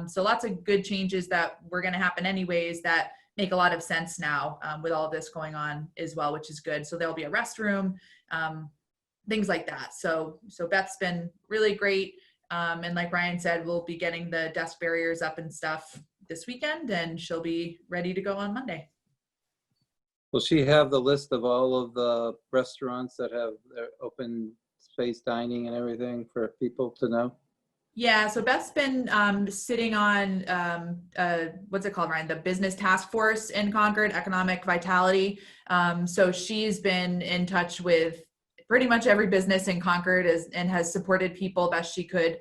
So lots of good changes that were going to happen anyways that make a lot of sense now with all of this going on as well, which is good. So there'll be a restroom, things like that. So Beth's been really great. And like Ryan said, we'll be getting the desk barriers up and stuff this weekend, and she'll be ready to go on Monday. Will she have the list of all of the restaurants that have their open space dining and everything for people to know? Yeah, so Beth's been sitting on, what's it called, Ryan? The Business Task Force in Concord, Economic Vitality. So she's been in touch with pretty much every business in Concord and has supported people best she could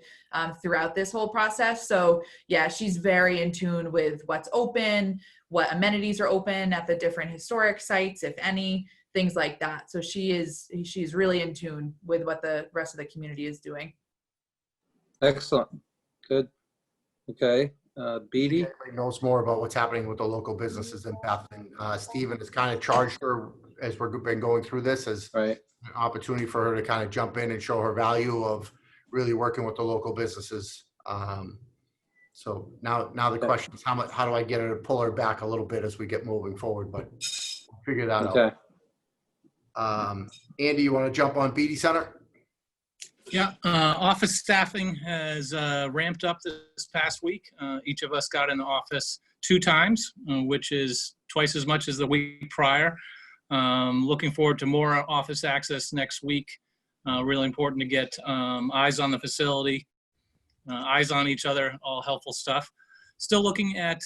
throughout this whole process. So yeah, she's very in tune with what's open, what amenities are open at the different historic sites, if any, things like that. So she's really in tune with what the rest of the community is doing. Excellent. Good. Okay. Beatty? Everybody knows more about what's happening with the local businesses than Beth. And Stephen has kind of charged her as we've been going through this as Right. an opportunity for her to kind of jump in and show her value of really working with the local businesses. So now the question is how do I get her to pull her back a little bit as we get moving forward, but we'll figure that Okay. out. Andy, you want to jump on BD Center? Yeah, office staffing has ramped up this past week. Each of us got in the office 2 times, which is twice as much as the week prior. Looking forward to more office access next week. Really important to get eyes on the facility, eyes on each other, all helpful stuff. Still looking at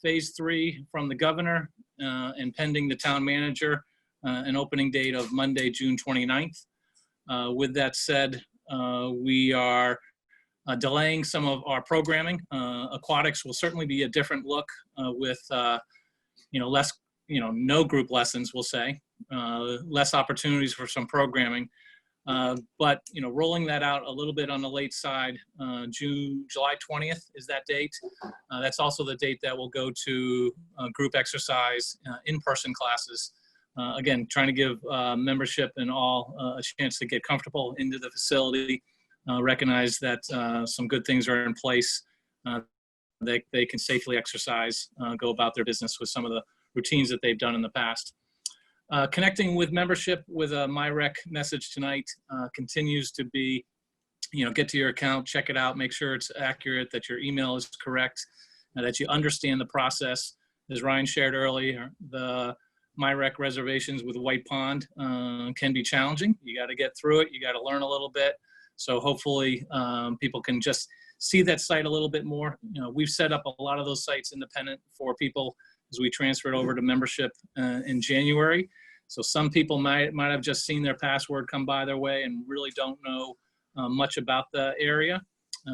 phase 3 from the governor and pending the town manager, an opening date of Monday, June 29th. With that said, we are delaying some of our programming. Aquatics will certainly be a different look with less, no group lessons, we'll say, less opportunities for some programming. But rolling that out a little bit on the late side, July 20th is that date. That's also the date that will go to group exercise, in-person classes. Again, trying to give membership and all a chance to get comfortable into the facility. recognize that some good things are in place. They can safely exercise, go about their business with some of the routines that they've done in the past. Connecting with membership with a MyRec message tonight continues to be, get to your account, check it out, make sure it's accurate, that your email is correct, and that you understand the process. As Ryan shared earlier, the MyRec reservations with White Pond can be challenging. You got to get through it. You got to learn a little bit. So hopefully people can just see that site a little bit more. We've set up a lot of those sites independent for people as we transferred over to membership in January. So some people might have just seen their password come by their way and really don't know much about the area.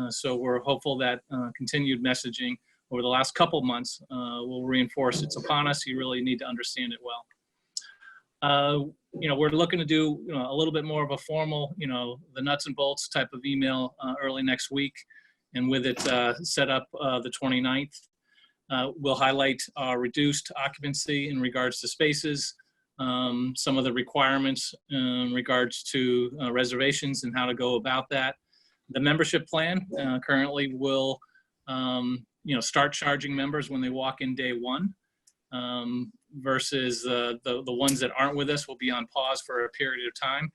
So we're hopeful that continued messaging over the last couple months will reinforce it's upon us. You really need to understand it well. We're looking to do a little bit more of a formal, the nuts and bolts type of email early next week. And with it set up the 29th, we'll highlight our reduced occupancy in regards to spaces, some of the requirements in regards to reservations and how to go about that. The membership plan currently will, start charging members when they walk in day one, versus the ones that aren't with us will be on pause for a period of time.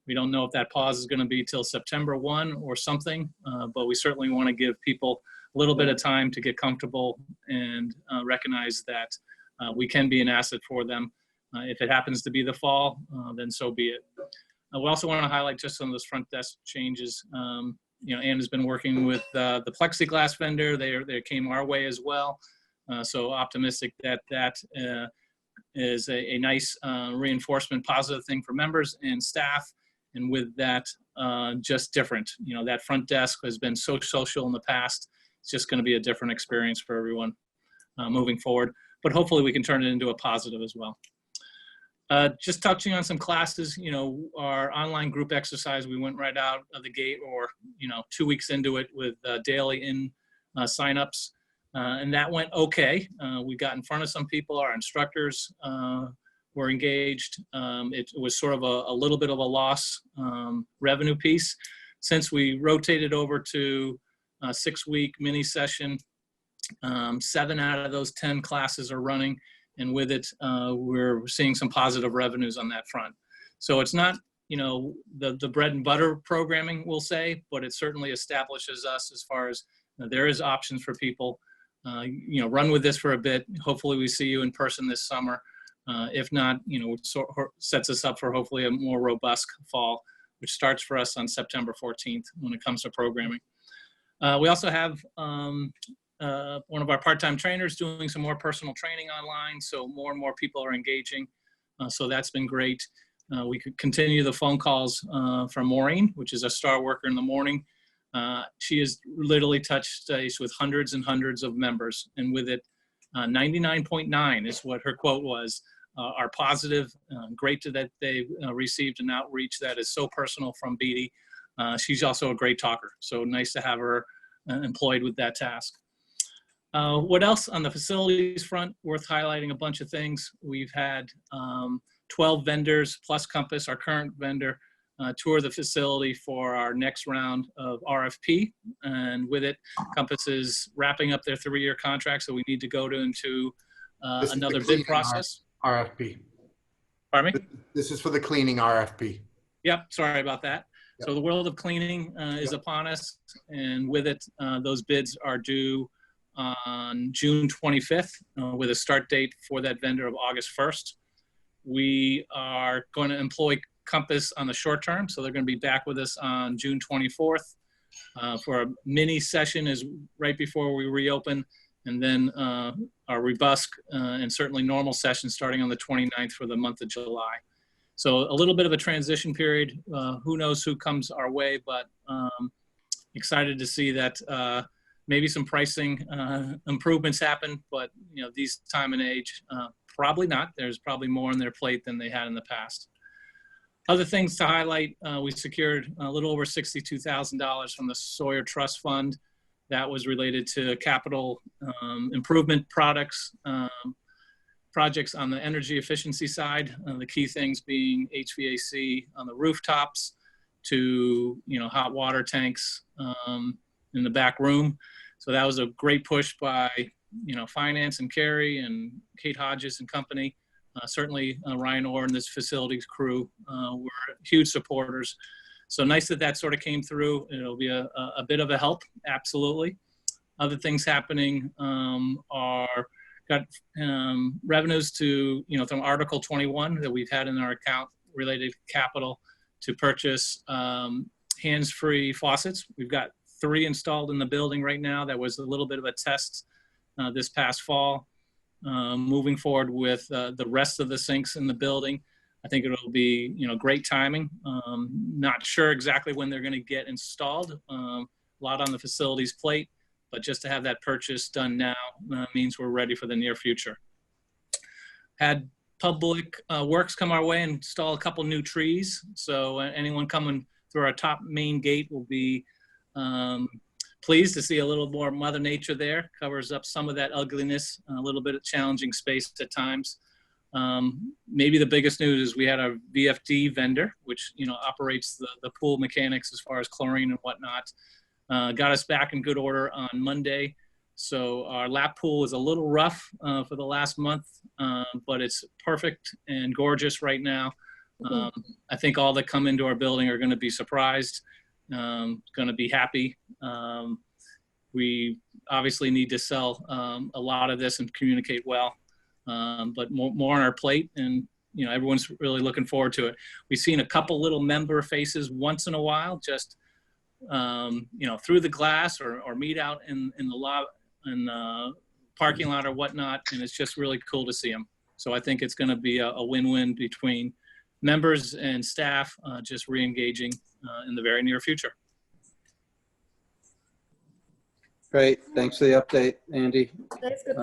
We don't know if that pause is going to be till September 1 or something, but we certainly want to give people a little bit of time to get comfortable and recognize that we can be an asset for them. If it happens to be the fall, then so be it. We also want to highlight just some of those front desk changes. Ann has been working with the plexiglass vendor. They came our way as well. So optimistic that is a nice reinforcement, positive thing for members and staff. And with that, just different. That front desk has been so social in the past. It's just going to be a different experience for everyone moving forward. But hopefully we can turn it into a positive as well. Just touching on some classes, our online group exercise, we went right out of the gate, or 2 weeks into it with daily signups, and that went okay. We got in front of some people. Our instructors were engaged. It was sort of a little bit of a loss revenue piece. Since we rotated over to a 6-week mini session, 7 out of those 10 classes are running. And with it, we're seeing some positive revenues on that front. So it's not, the bread and butter programming, we'll say, but it certainly establishes us as far as there is options for people. Run with this for a bit. Hopefully we see you in person this summer. If not, it sets us up for hopefully a more robust fall, which starts for us on September 14th when it comes to programming. We also have one of our part-time trainers doing some more personal training online, so more and more people are engaging. So that's been great. We could continue the phone calls from Maureen, which is a star worker in the morning. She has literally touched base with hundreds and hundreds of members, and with it, 99.9 is what her quote was, are positive. Great that they received an outreach that is so personal from Beatty. She's also a great talker, so nice to have her employed with that task. What else on the facilities front? Worth highlighting a bunch of things. We've had 12 vendors plus Compass, our current vendor, tour the facility for our next round of RFP. And with it, Compass is wrapping up their 3-year contract, so we need to go into another bid process. RFP. Pardon me? This is for the cleaning RFP. Yep, sorry about that. Yep. So the world of cleaning is upon us, and with it, those bids are due on June 25th with a start date for that vendor of August 1st. We are going to employ Compass on the short term, so they're going to be back with us on June 24th for a mini session is right before we reopen, and then our robust and certainly normal session starting on the 29th for the month of July. So a little bit of a transition period. Who knows who comes our way, but excited to see that maybe some pricing improvements happen, but these time and age, probably not. There's probably more on their plate than they had in the past. Other things to highlight, we secured a little over $62,000 from the Sawyer Trust Fund. That was related to capital improvement projects on the energy efficiency side. The key things being HVAC on the rooftops, to, hot water tanks in the back room. So that was a great push by, finance and Carrie and Kate Hodges and company. Certainly Ryan Orr and this facilities crew were huge supporters. So nice that sort of came through. It'll be a bit of a help, absolutely. Other things happening are got revenues to, from Article 21 that we've had in our account related capital to purchase hands-free faucets. We've got 3 installed in the building right now. That was a little bit of a test this past fall. Moving forward with the rest of the sinks in the building, I think it'll be, great timing. Not sure exactly when they're going to get installed. A lot on the facilities plate, but just to have that purchase done now means we're ready for the near future. Had Public Works come our way and install a couple new trees. So anyone coming through our top main gate will be pleased to see a little more Mother Nature there. Covers up some of that ugliness, a little bit of challenging space at times. Maybe the biggest news is we had a VFD vendor, which operates the pool mechanics as far as chlorine and whatnot. Got us back in good order on Monday. So our lap pool is a little rough for the last month, but it's perfect and gorgeous right now. I think all that come into our building are going to be surprised, going to be happy. We obviously need to sell a lot of this and communicate well, but more on our plate, and everyone's really looking forward to it. We've seen a couple little member faces once in a while, just through the glass or meet out in the parking lot or whatnot, and it's just really cool to see them. So I think it's going to be a win-win between members and staff, just re-engaging in the very near future. Great. Thanks for the update, Andy. That's good.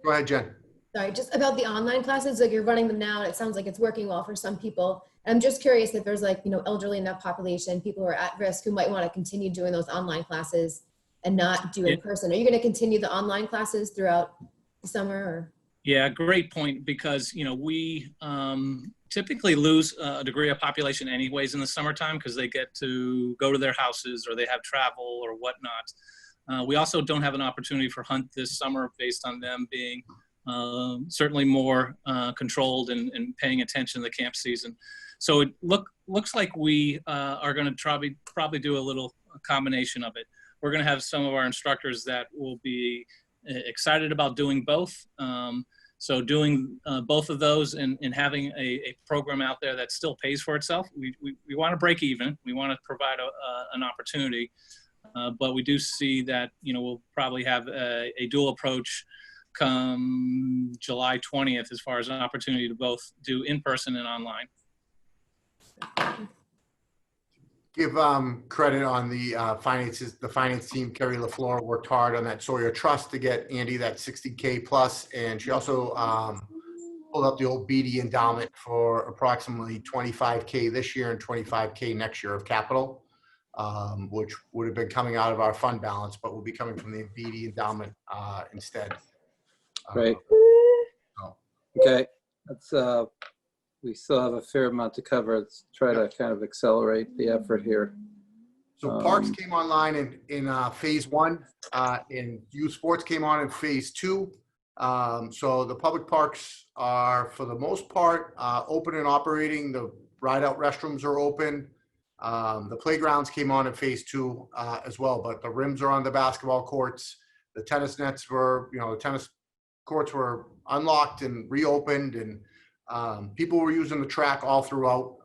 Go ahead, Jen. Sorry, just about the online classes, like you're running them now, and it sounds like it's working well for some people. I'm just curious if there's elderly enough population, people who are at risk who might want to continue doing those online classes and not do in person. Are you going to continue the online classes throughout the summer? Or? Yeah, great point, because we typically lose a degree of population anyways in the summertime because they get to go to their houses or they have travel or whatnot. We also don't have an opportunity for hunt this summer based on them being certainly more controlled and paying attention to the camp season. So it looks like we are going to probably do a little combination of it. We're going to have some of our instructors that will be excited about doing both. So doing both of those and having a program out there that still pays for itself. We want to break even. We want to provide an opportunity, but we do see that we'll probably have a dual approach come July 20th as far as an opportunity to both do in person and online. Give credit on the finances. The finance team, Kerry LaFleur, worked hard on that Sawyer Trust to get Andy that $60K plus, and she also pulled up the old BD endowment for approximately $25K this year and $25K next year of capital, which would have been coming out of our fund balance, but will be coming from the BD endowment instead. Great. Okay, let's we still have a fair amount to cover. Let's try to kind of accelerate the effort here. So parks came online in phase 1, and youth sports came on in phase 2. So the public parks are, for the most part, open and operating. The ride-out restrooms are open. The playgrounds came on in phase 2 as well, but the rims are on the basketball courts. The tennis nets were, the tennis courts were unlocked and reopened, and people were using the track all throughout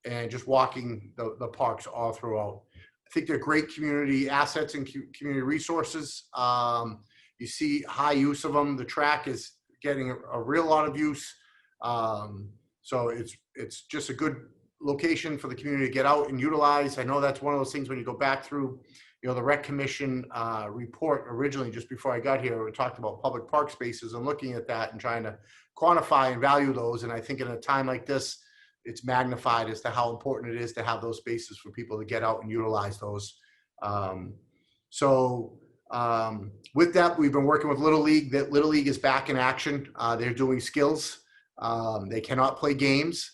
and just walking the parks all throughout. I think they're great community assets and community resources. You see high use of them. The track is getting a real lot of use. So it's just a good location for the community to get out and utilize. I know that's one of those things when you go back through, the Rec Commission report originally, just before I got here, we talked about public park spaces and looking at that and trying to quantify and value those. And I think in a time like this, it's magnified as to how important it is to have those spaces for people to get out and utilize those. With that, we've been working with Little League. That Little League is back in action. They're doing skills. They cannot play games.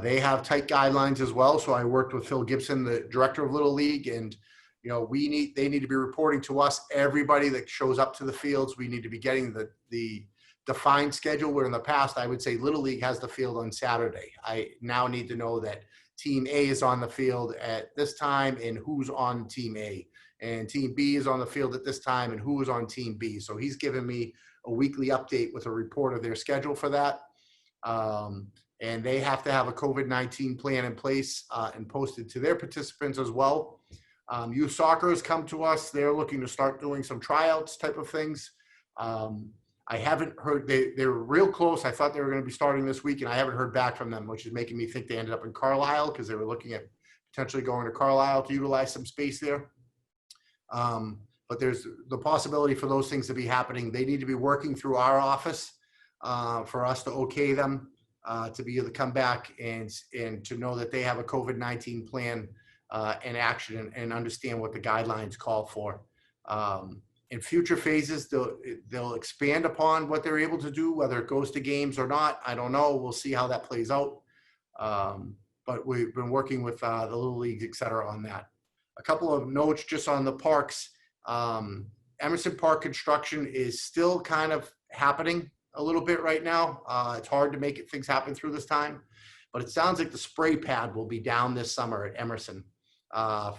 They have tight guidelines as well. So I worked with Phil Gibson, the director of Little League, and they need to be reporting to us, everybody that shows up to the fields. We need to be getting the defined schedule, where in the past I would say Little League has the field on Saturday. I now need to know that Team A is on the field at this time and who's on Team A, and Team B is on the field at this time and who is on Team B. So he's given me a weekly update with a report of their schedule for that. And they have to have a COVID-19 plan in place and posted to their participants as well. Youth soccer has come to us. They're looking to start doing some tryouts type of things. I haven't heard, they were real close. I thought they were going to be starting this week, and I haven't heard back from them, which is making me think they ended up in Carlisle, because they were looking at potentially going to Carlisle to utilize some space there. But there's the possibility for those things to be happening. They need to be working through our office for us to okay them to be able to come back and to know that they have a COVID-19 plan in action and understand what the guidelines call for. In future phases, they'll expand upon what they're able to do, whether it goes to games or not. I don't know. We'll see how that plays out. But we've been working with the Little Leagues, et cetera, on that. A couple of notes just on the parks. Emerson Park construction is still kind of happening a little bit right now. It's hard to make things happen through this time, but it sounds like the spray pad will be down this summer at Emerson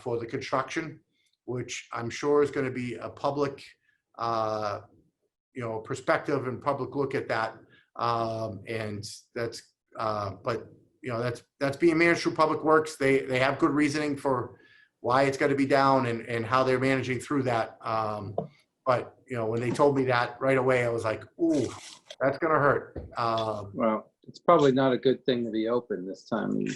for the construction, which I'm sure is going to be a public, perspective and public look at that. And that's, that's being managed through Public Works. They have good reasoning for why it's got to be down and how they're managing through that. But when they told me that right away, I was like, ooh, that's going to hurt. Well, it's probably not a good thing to be open this time,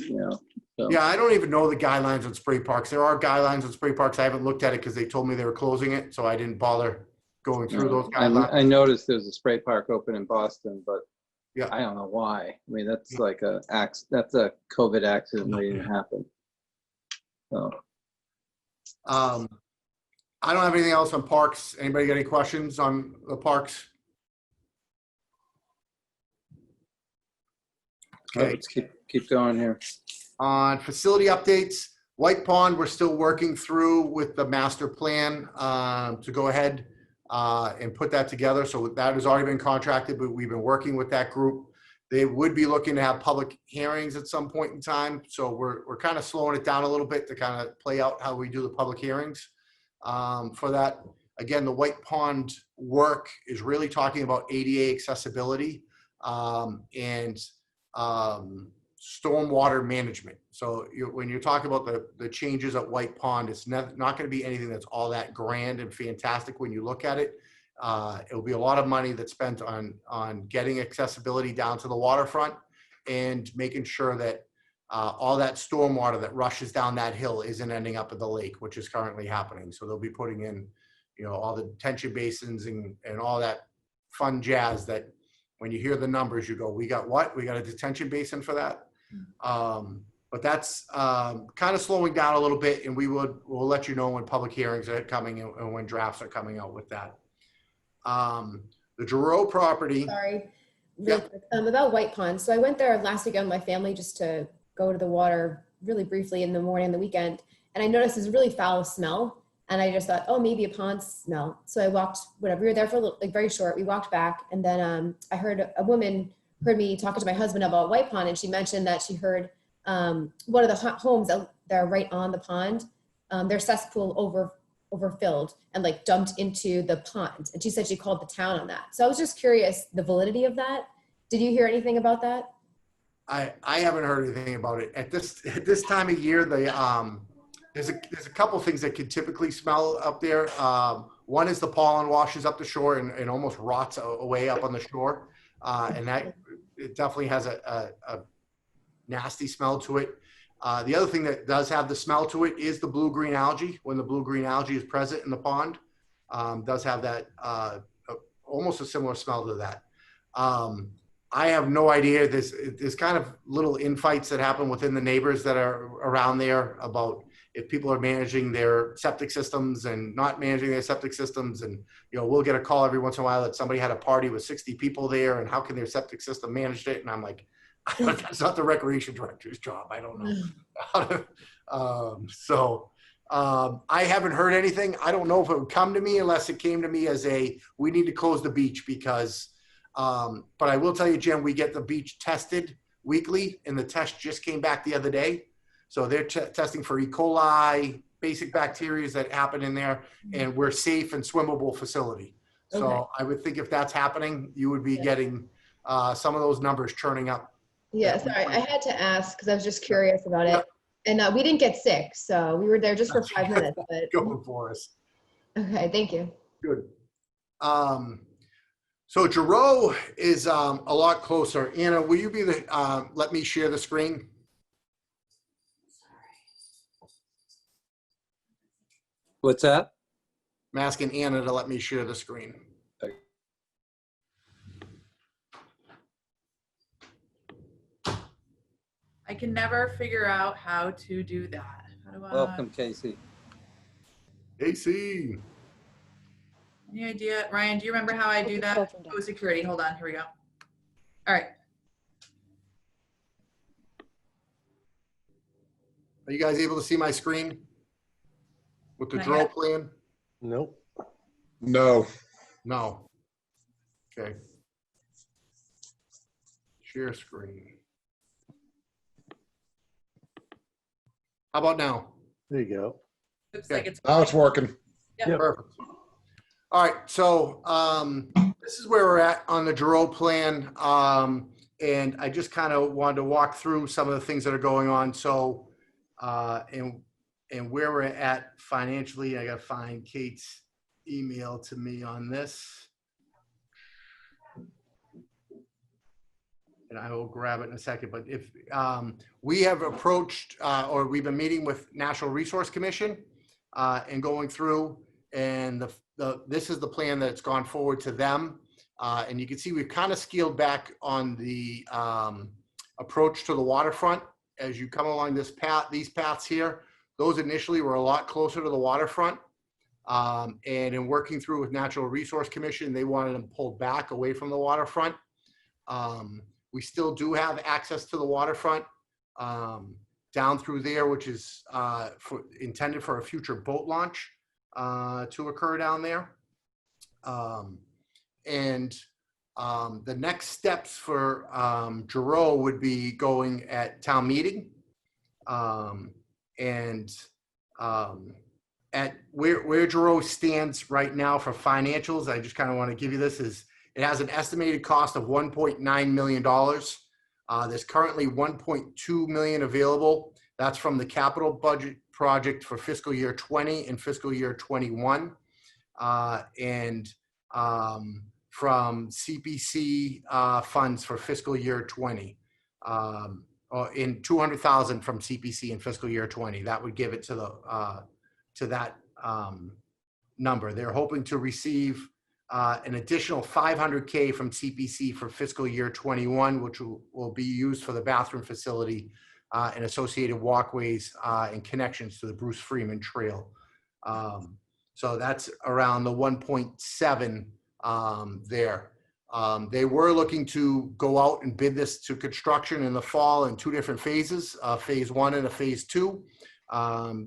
So. Yeah, I don't even know the guidelines on spray parks. There are guidelines on spray parks. I haven't looked at it because they told me they were closing it, so I didn't bother going through those guidelines. I noticed there's a spray park open in Boston, but yeah, I don't know why. I mean, that's like that's a COVID accident waiting to happen. So. I don't have anything else on parks. Anybody got any questions on the parks? Okay, let's keep going here. On facility updates, White Pond, we're still working through with the master plan to go ahead and put that together. So that has already been contracted, but we've been working with that group. They would be looking to have public hearings at some point in time. So we're kind of slowing it down a little bit to kind of play out how we do the public hearings for that. Again, the White Pond work is really talking about ADA accessibility and stormwater management. So when you're talking about the changes at White Pond, it's not going to be anything that's all that grand and fantastic when you look at it. It will be a lot of money that's spent on getting accessibility down to the waterfront and making sure that all that stormwater that rushes down that hill isn't ending up in the lake, which is currently happening. So they'll be putting in, all the detention basins and all that fun jazz that when you hear the numbers, you go, we got what? We got a detention basin for that. But that's kind of slowing down a little bit, and we'll let you know when public hearings are coming and when drafts are coming out with that. The Giroux property. Sorry, real quick, about White Pond. So I went there last weekend with my family just to go to the water really briefly in the morning and the weekend. And I noticed this really foul smell. And I just thought, oh, maybe a pond smell. So I walked, whatever, we were there for a little, very short. We walked back, and then I heard a woman heard me talking to my husband about White Pond, and she mentioned that she heard one of the homes that are right on the pond, their cesspool overfilled and like dumped into the pond. And she said she called the town on that. So I was just curious, the validity of that. Did you hear anything about that? I haven't heard anything about it at this time of year. There's a couple things that could typically smell up there. One is the pollen washes up the shore and almost rots away up on the shore. And that it definitely has a nasty smell to it. The other thing that does have the smell to it is the blue-green algae. When the blue-green algae is present in the pond, does have that almost a similar smell to that. I have no idea. There's kind of little infights that happen within the neighbors that are around there about if people are managing their septic systems and not managing their septic systems. And, we'll get a call every once in a while that somebody had a party with 60 people there and how can their septic system manage it? And I'm like, That's not the recreation director's job. I don't know. I haven't heard anything. I don't know if it would come to me unless it came to me as we need to close the beach because, but I will tell you, Jim, we get the beach tested weekly and the test just came back the other day. So they're testing for E. coli, basic bacteria that happen in there, and we're safe and swimmable facility. So Okay. I would think if that's happening, you would be getting some of those numbers churning up. Yeah, sorry, I had to ask because I was just curious about it. And we didn't get sick, so we were there just for 5 minutes. But Going for us. okay, thank you. Good. So Giroux is a lot closer. Anna, will you be let me share the screen? What's that? I'm asking Anna to let me share the screen. I can never figure out how to do that. How do I? Welcome, Casey. AC. Any idea? Ryan, do you remember how I do that? Oh, security. Hold on. Here we go. All right. Are you guys able to see my screen with the Not drill yet. plan? Nope. No. No. Okay. Share screen. How about now? There you go. Looks like it's. Now it's working. Yep. Perfect. All right, so this is where we're at on the Giroux plan. And I just kind of wanted to walk through some of the things that are going on. So, and where we're at financially, I got to find Kate's email to me on this. And I will grab it in a second, but if we have approached or we've been meeting with National Resource Commission and going through, and this is the plan that's gone forward to them. And you can see we've kind of scaled back on the approach to the waterfront as you come along this path, these paths here. Those initially were a lot closer to the waterfront. And in working through with Natural Resource Commission, they wanted them pulled back away from the waterfront. We still do have access to the waterfront down through there, which is intended for a future boat launch to occur down there. The next steps for Giroux would be going at town meeting. At where Giroux stands right now for financials, I just kind of want to give you this, is it has an estimated cost of $1.9 million. There's currently $1.2 million available. That's from the capital budget project for fiscal year 20 and fiscal year 21. From CPC funds for fiscal year 20. In 200,000 from CPC in fiscal year 20. That would give it to that number. They're hoping to receive an additional 500K from CPC for fiscal year 21, which will be used for the bathroom facility and associated walkways and connections to the Bruce Freeman Trail. So that's around the 1.7 there. They were looking to go out and bid this to construction in the fall in 2 different phases, phase 1 and a phase 2,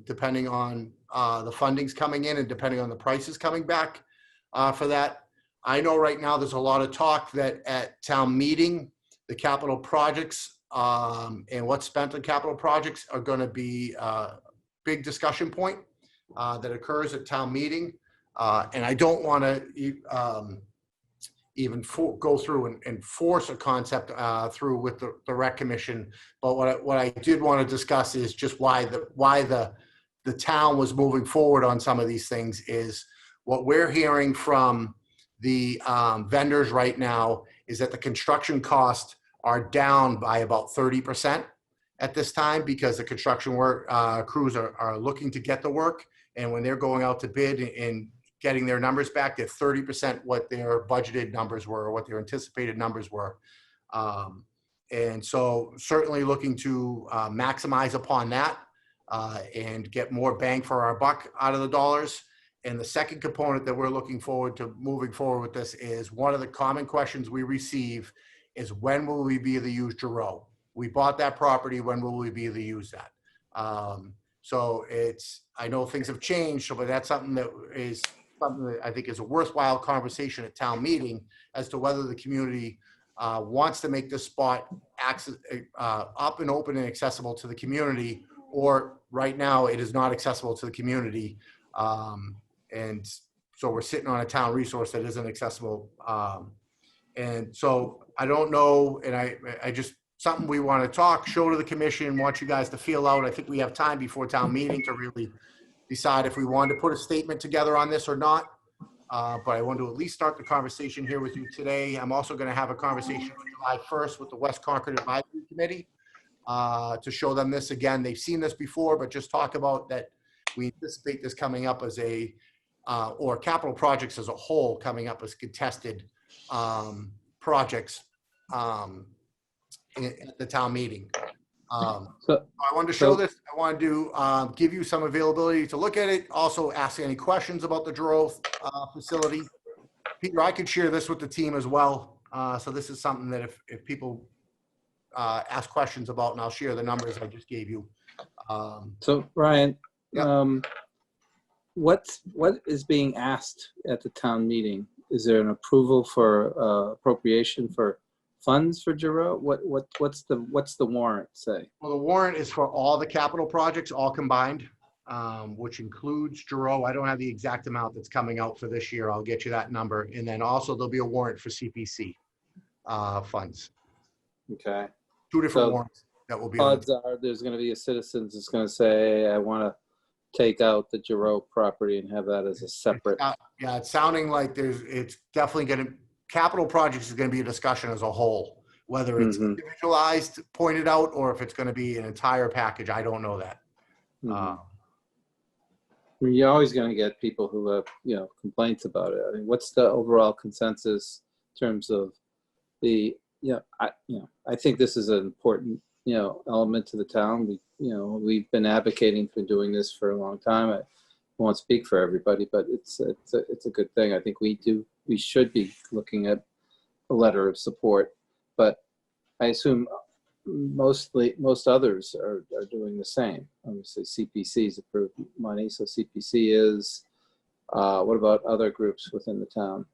depending on the funding's coming in and depending on the prices coming back for that. I know right now there's a lot of talk that at town meeting, the capital projects and what's spent on capital projects are going to be a big discussion point that occurs at town meeting. And I don't want to even go through and force a concept through with the rec commission. But what I did want to discuss is just why the town was moving forward on some of these things is what we're hearing from the vendors right now is that the construction costs are down by about 30% at this time because the construction work crews are looking to get the work. And when they're going out to bid and getting their numbers back, they're 30% what their budgeted numbers were or what their anticipated numbers were. And so certainly looking to maximize upon that and get more bang for our buck out of the dollars. And the second component that we're looking forward to moving forward with this is one of the common questions we receive is when will we be able to use Giroux? We bought that property, when will we be able to use that? So I know things have changed, but that's something that I think is a worthwhile conversation at town meeting as to whether the community wants to make this spot up and open and accessible to the community, or right now it is not accessible to the community. And so we're sitting on a town resource that isn't accessible. And so I don't know, and I just, something we want to talk, show to the commission, want you guys to feel out. I think we have time before town meeting to really decide if we wanted to put a statement together on this or not. But I want to at least start the conversation here with you today. I'm also going to have a conversation on July 1st with the West Concord Advisory Committee to show them this again. They've seen this before, but just talk about that we anticipate this coming up as or capital projects as a whole coming up as contested projects at the town meeting. So, I wanted to show this. I wanted to give you some availability to look at it. Also ask any questions about the Giroux facility. Peter, I could share this with the team as well. So this is something that if people ask questions about, and I'll share the numbers I just gave you. so Ryan, Yeah. what is being asked at the town meeting? Is there an approval for appropriation for funds for Giroux? What's the warrant say? Well, the warrant is for all the capital projects, all combined, which includes Giroux. I don't have the exact amount that's coming out for this year. I'll get you that number. And then also there'll be a warrant for CPC funds. Okay. Two different So, warrants that will be on. Odds are there's going to be a citizen that's going to say, I want to take out the Giroux property and have that as a separate. Yeah, it's sounding like it's definitely going to, capital projects is going to be a discussion as a whole, whether it's individualized, pointed out, or if it's going to be an entire package. I don't know that. I mean, you're always going to get people who have, complaints about it. I mean, what's the overall consensus in terms of the, I think this is an important, element to the town. We've been advocating for doing this for a long time. I won't speak for everybody, but it's a good thing. I think we should be looking at a letter of support, but I assume most others are doing the same. Obviously CPC's approved money, so CPC is, what about other groups within the town?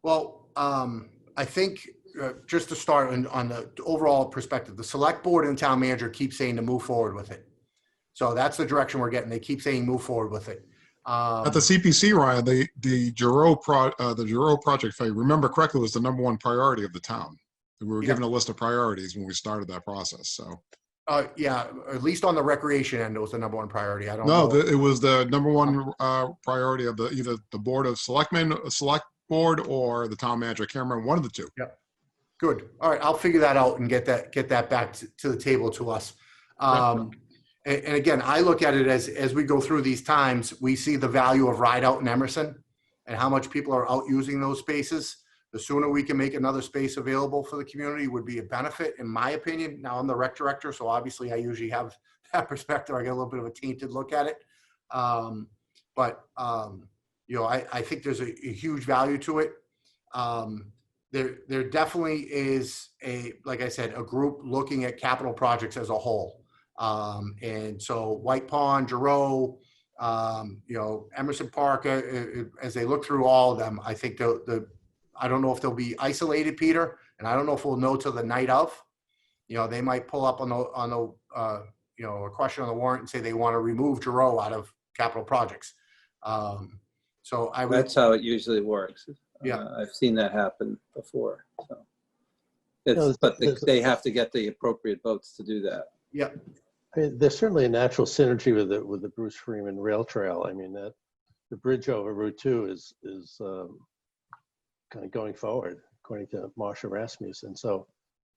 Well, I think just to start on the overall perspective, the select board and town manager keep saying to move forward with it. So that's the direction we're getting. They keep saying move forward with it. At the CPC, Ryan, the Giroux project, if I remember correctly, was the #1 priority of the town. We were given a list of priorities when we started that process. So. Yeah, at least on the recreation end, it was the #1 priority. I don't know. No, it was the #1 priority of either the Board of Selectmen, Select Board, or the town manager. I can't remember, one of the two. Yeah. Good. All right, I'll figure that out and get that back to the table to us. And again, I look at it as we go through these times, we see the value of Ride Out in Emerson and how much people are out using those spaces. The sooner we can make another space available for the community would be a benefit, in my opinion. Now, I'm the rec director, so obviously I usually have that perspective. I get a little bit of a tainted look at it. But I think there's a huge value to it. There definitely is like I said, a group looking at capital projects as a whole. And so White Pond, Giroux, Emerson Park, as they look through all of them, I think I don't know if they'll be isolated, Peter, and I don't know if we'll know till the night of. They might pull up on a question on the warrant and say they want to remove Giroux out of capital projects. So That's how it usually works. Yeah. I've seen that happen before. So but they have to get the appropriate votes to do that. Yeah. I mean, there's certainly a natural synergy with the Bruce Freeman Rail Trail. I mean, that the bridge over Route 2 is kind of going forward, according to Marsha Rasmussen. So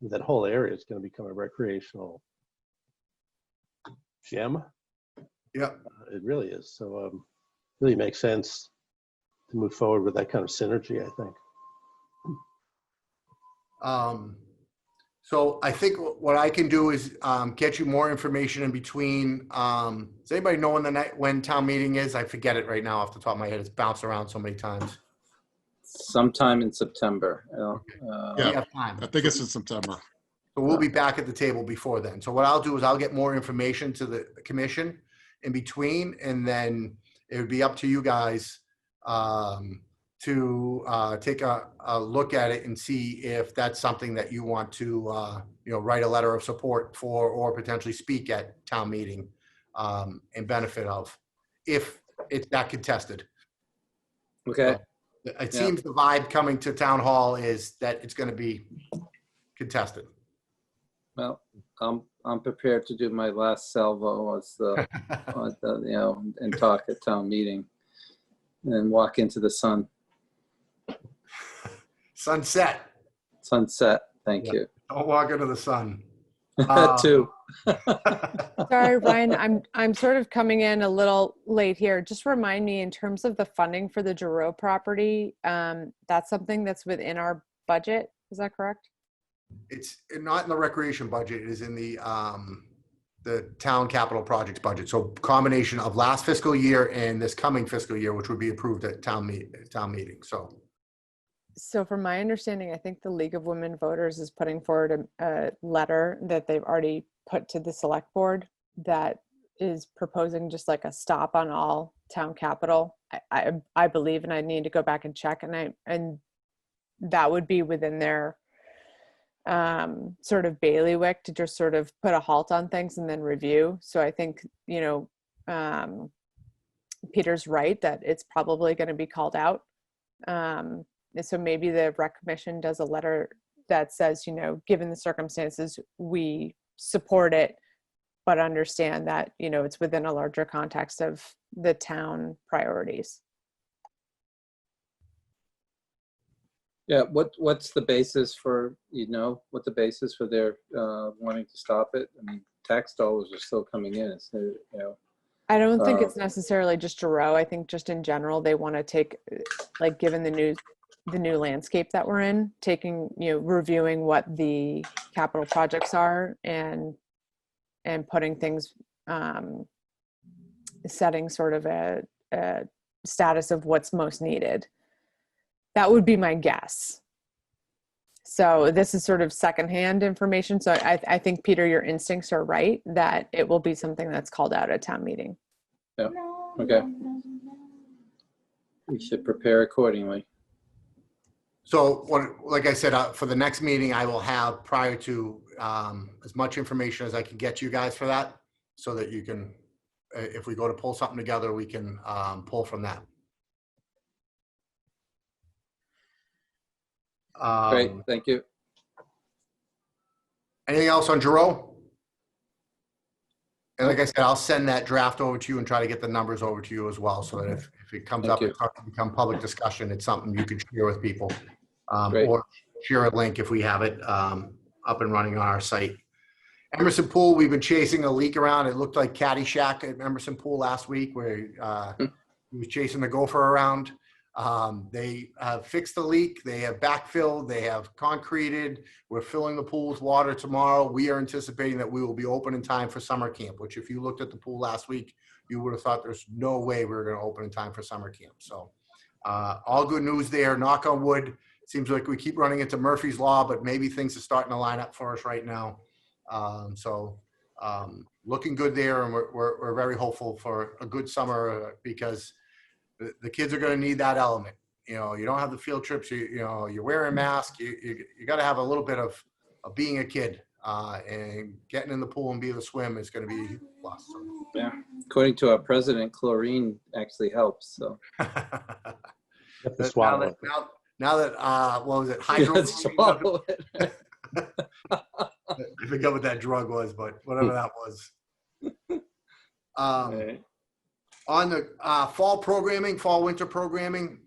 that whole area is going to become a recreational gem. Yeah. It really is. So really makes sense to move forward with that kind of synergy, I think. So I think what I can do is get you more information in between. Does anybody know when town meeting is? I forget it right now off the top of my head. It's bounced around so many times. sometime in September. Yeah. We have time. I think it's in September. So we'll be back at the table before then. So what I'll do is I'll get more information to the commission in between, and then it would be up to you guys to take a look at it and see if that's something that you want to, write a letter of support for, or potentially speak at town meeting in benefit of, if it's that contested. Okay, It seems the vibe coming to town hall is that it's going to be contested. well, I'm prepared to do my last salvo as the, and talk at town meeting and walk into the Sunset. sunset. Thank Yeah. you. Don't walk into the sun. That too. Sorry, Ryan, I'm sort of coming in a little late here. Just remind me, in terms of the funding for the Giroux property, that's something that's within our budget. Is that correct? It's not in the recreation budget. It is in the town capital projects budget. So combination of last fiscal year and this coming fiscal year, which would be approved at town meeting. So from my understanding, I think the League of Women Voters is putting forward a letter that they've already put to the select board that is proposing just like a stop on all town capital. I believe, and I need to go back and check, and that would be within their sort of bailiwick to just sort of put a halt on things and then review. So I think, Peter's right that it's probably going to be called out. So maybe the rec commission does a letter that says, given the circumstances, we support it, but understand that, it's within a larger context of the town priorities. Yeah, what's the basis for, what the basis for their wanting to stop it? I mean, tax dollars are still coming in. It's, I don't think it's necessarily just Giroux. I think just in general, they want to take, like, given the new landscape that we're in, taking, reviewing what the capital projects are and putting things, setting sort of a status of what's most needed. That would be my guess. So this is sort of secondhand information. So I think, Peter, your instincts are right, that it will be something that's called out at town meeting. Yeah, okay. We should prepare accordingly. So like I said, for the next meeting, I will have, prior to as much information as I can get you guys for that, so that you can, if we go to pull something together, we can pull from that. Great, thank you. Anything else on Giroux? And like I said, I'll send that draft over to you and try to get the numbers over to you as well, so that if it comes Thank up you. and starts to become public discussion, it's something you could share with people. Great. Or share a link if we have it up and running on our site. Emerson Pool, we've been chasing a leak around. It looked like Caddyshack at Emerson Pool last week, where he was chasing the gopher around. They have fixed the leak. They have backfilled. They have concreted. We're filling the pool with water tomorrow. We are anticipating that we will be open in time for summer camp, which, if you looked at the pool last week, you would have thought there's no way we were going to open in time for summer camp. So all good news there. Knock on wood. Seems like we keep running into Murphy's Law, but maybe things are starting to line up for us right now. Looking good there, and we're very hopeful for a good summer, because the kids are going to need that element. You don't have the field trips. You're wearing a mask. You got to have a little bit of being a kid, and getting in the pool and being able to swim is going to be a plus. So. Yeah, according to our president, chlorine actually helps. So You have to swallow it. Now that what was it? swallow it. I forget what that drug was, but whatever that was. Okay. On the fall winter programming,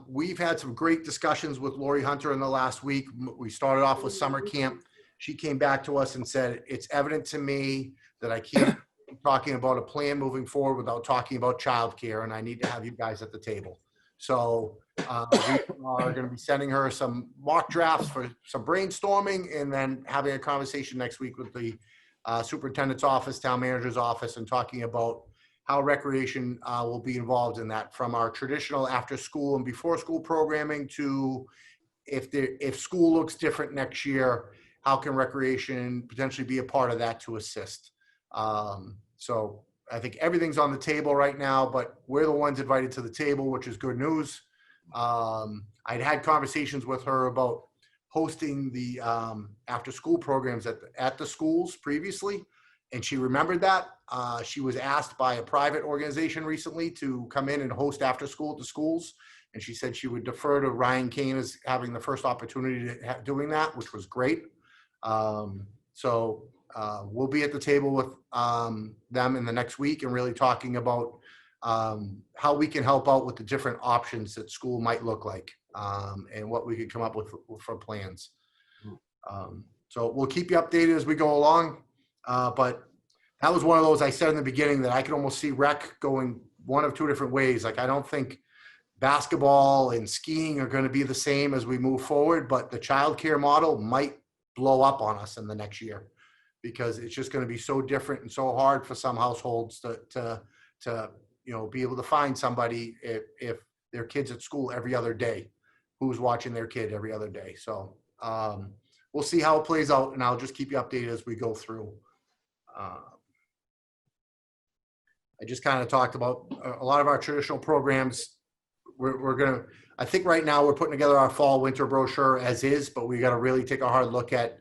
we've had some great discussions with Lori Hunter in the last week. We started off with summer camp. She came back to us and said, it's evident to me that I can't be talking about a plan moving forward without talking about childcare, and I need to have you guys at the table. So we are going to be sending her some mock drafts for some brainstorming, and then having a conversation next week with the superintendent's office, town manager's office, and talking about how recreation will be involved in that, from our traditional after school and before school programming to if school looks different next year, how can recreation potentially be a part of that to assist? So I think everything's on the table right now, but we're the ones invited to the table, which is good news. I'd had conversations with her about hosting the after school programs at the schools previously, and she remembered that. She was asked by a private organization recently to come in and host after school at the schools, and she said she would defer to Ryan Kane as having the first opportunity to doing that, which was great. So we'll be at the table with them in the next week and really talking about how we can help out with the different options that school might look like, and what we could come up with for plans. So we'll keep you updated as we go along. But that was one of those I said in the beginning that I could almost see rec going one of two different ways. Like, I don't think basketball and skiing are going to be the same as we move forward, but the childcare model might blow up on us in the next year, because it's just going to be so different and so hard for some households to be able to find somebody if their kid's at school every other day, who's watching their kid every other day. So we'll see how it plays out, and I'll just keep you updated as we go through. I just kind of talked about a lot of our traditional programs. We're going to, I think right now we're putting together our fall winter brochure as is, but we got to really take a hard look at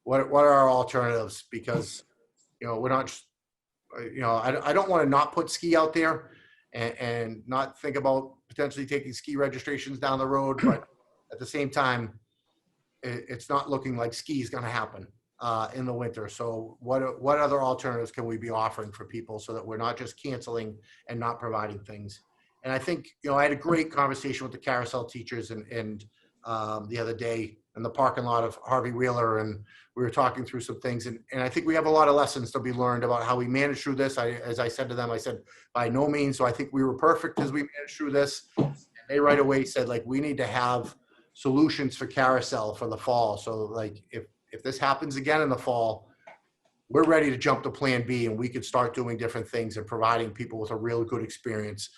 what are our alternatives, because, we're not just, I don't want to not put ski out there and not think about potentially taking ski registrations down the road. But at the same time, it's not looking like ski is going to happen in the winter. So what other alternatives can we be offering for people so that we're not just canceling and not providing things? And I think, I had a great conversation with the carousel teachers and the other day in the parking lot of Harvey Wheeler, and we were talking through some things. And I think we have a lot of lessons to be learned about how we manage through this. As I said to them, I said, by no means, so I think we were perfect as we managed through this. And they right away said, like, we need to have solutions for carousel for the fall. So like, if this happens again in the fall, we're ready to jump to plan B, and we could start doing different things and providing people with a real good experience.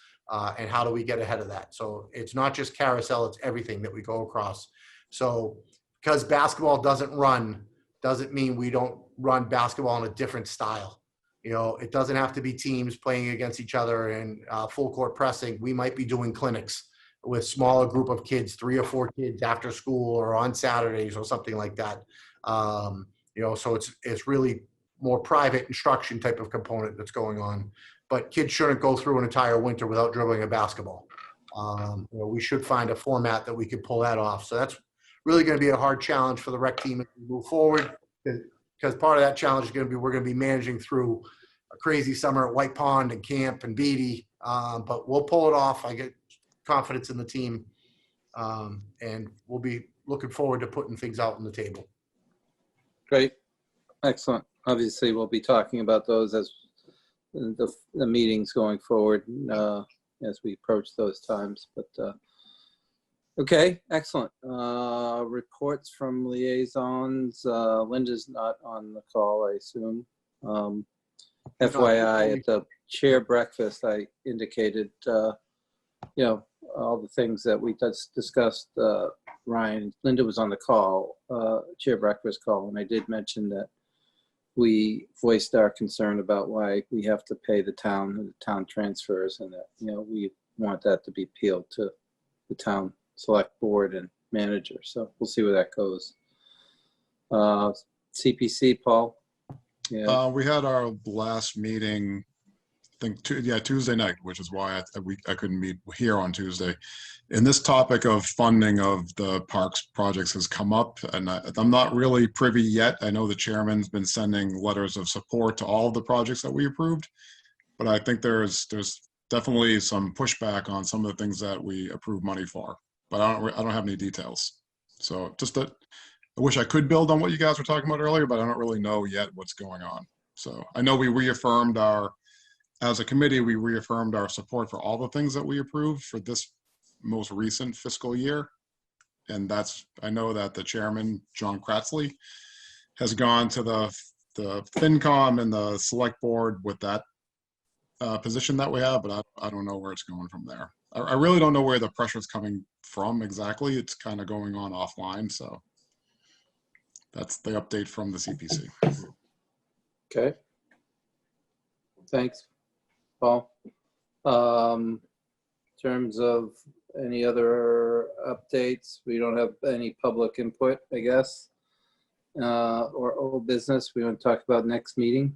And how do we get ahead of that? So it's not just carousel, it's everything that we go across. So because basketball doesn't mean we don't run basketball in a different style. It doesn't have to be teams playing against each other and full court pressing. We might be doing clinics with smaller group of kids, 3 or 4 kids after school or on Saturdays or something like that. So it's really more private instruction type of component that's going on. But kids shouldn't go through an entire winter without dribbling a basketball. We should find a format that we can pull that off. So that's really going to be a hard challenge for the rec team as we move forward, because part of that challenge is going to be, we're going to be managing through a crazy summer at White Pond and camp and Beatty. But we'll pull it off. I get confidence in the team. And we'll be looking forward to putting things out on the table. Great. Excellent. Obviously, we'll be talking about those as the meetings going forward as we approach those times. But okay, excellent. Reports from liaisons. Linda's not on the call, I assume. FYI, at the chair breakfast, I indicated, all the things that we just discussed. Ryan, Linda was on the call, chair breakfast call, and I did mention that we voiced our concern about why we have to pay the town transfers, and that, we want that to be appealed to the town select board and manager. So we'll see where that goes. CPC, Paul? Yeah. We had our last meeting, I think, Tuesday night, which is why I couldn't meet here on Tuesday. And this topic of funding of the parks projects has come up, and I'm not really privy yet. I know the chairman's been sending letters of support to all of the projects that we approved, but I think there's definitely some pushback on some of the things that we approved money for. But I don't have any details. So just that, I wish I could build on what you guys were talking about earlier, but I don't really know yet what's going on. So I know we reaffirmed as a committee, we reaffirmed our support for all the things that we approved for this most recent fiscal year. And I know that the chairman, John Kratzley, has gone to the FinCom and the select board with that position that we have, but I don't know where it's going from there. I really don't know where the pressure's coming from exactly. It's kind of going on offline. So that's the update from the CPC. Okay. Thanks, Paul. In terms of any other updates, we don't have any public input, I guess, or old business we want to talk about next meeting.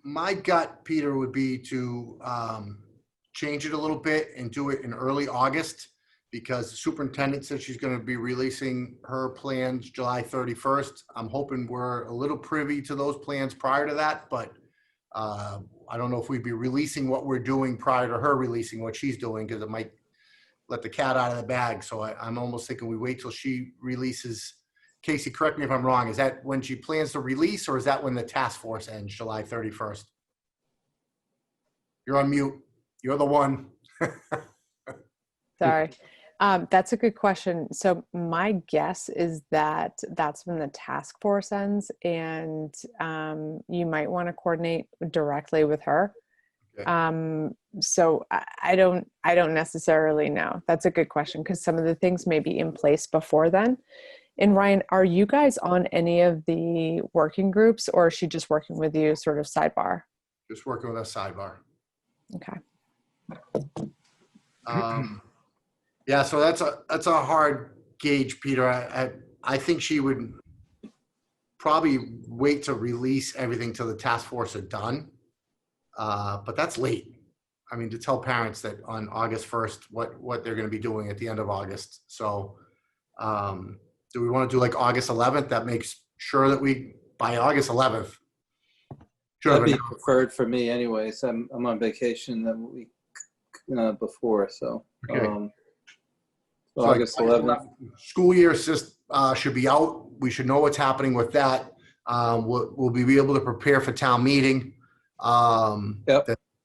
My gut, Peter, would be to change it a little bit and do it in early August, because the superintendent said she's going to be releasing her plans July 31st. I'm hoping we're a little privy to those plans prior to that, but I don't know if we'd be releasing what we're doing prior to her releasing what she's doing, because it might let the cat out of the bag. So I'm almost thinking we wait till she releases. Casey, correct me if I'm wrong. Is that when she plans to release, or is that when the task force ends, July 31st? You're on mute. You're the one. Sorry. That's a good question. So my guess is that that's when the task force ends, and you might want to coordinate directly with her. Okay. So I don't necessarily know. That's a good question, because some of the things may be in place before then. And Ryan, are you guys on any of the working groups, or is she just working with you sort of sidebar? Just working with us sidebar. Okay. Yeah, so that's a hard gauge, Peter. I think she would probably wait to release everything till the task force are done. But that's late. I mean, to tell parents that on August 1st, what they're going to be doing at the end of August. So do we want to do like August 11th? That makes sure that we, by August 11th. That'd be preferred for me anyway. So I'm on vacation the week before, so. Okay. So August 11th. School year should be out. We should know what's happening with that. We'll be able to prepare for town meeting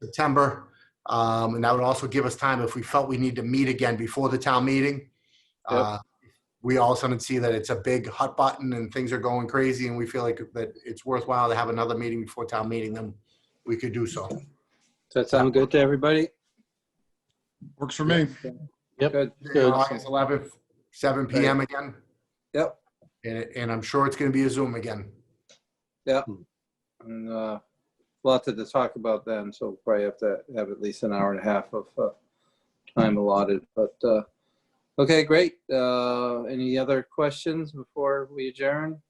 September. And that would also give us time if we felt we need to meet again before the town meeting. Yep. We all of a sudden see that it's a big hot button and things are going crazy, and we feel like that it's worthwhile to have another meeting before town meeting, then we could do so. Does that sound good to everybody? Works for me. Yep. Good. August 11th, 7 p.m. again. Yep. And I'm sure it's going to be a Zoom again. Yep. And lots to talk about then, so we'll probably have to have at least an hour and a half of time allotted. But okay, great. Any other questions before we adjourn?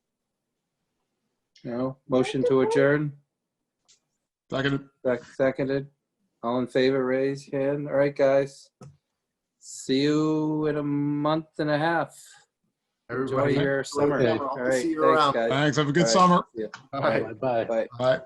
No? Motion to adjourn? Second. Seconded. All in favor, raise your hand. All right, guys. See you in a month and a half. Enjoy your summer. Okay. All right, See you thanks, around. guys. Thanks. Have a good All right, summer. see ya. All right. Bye. Bye. Bye.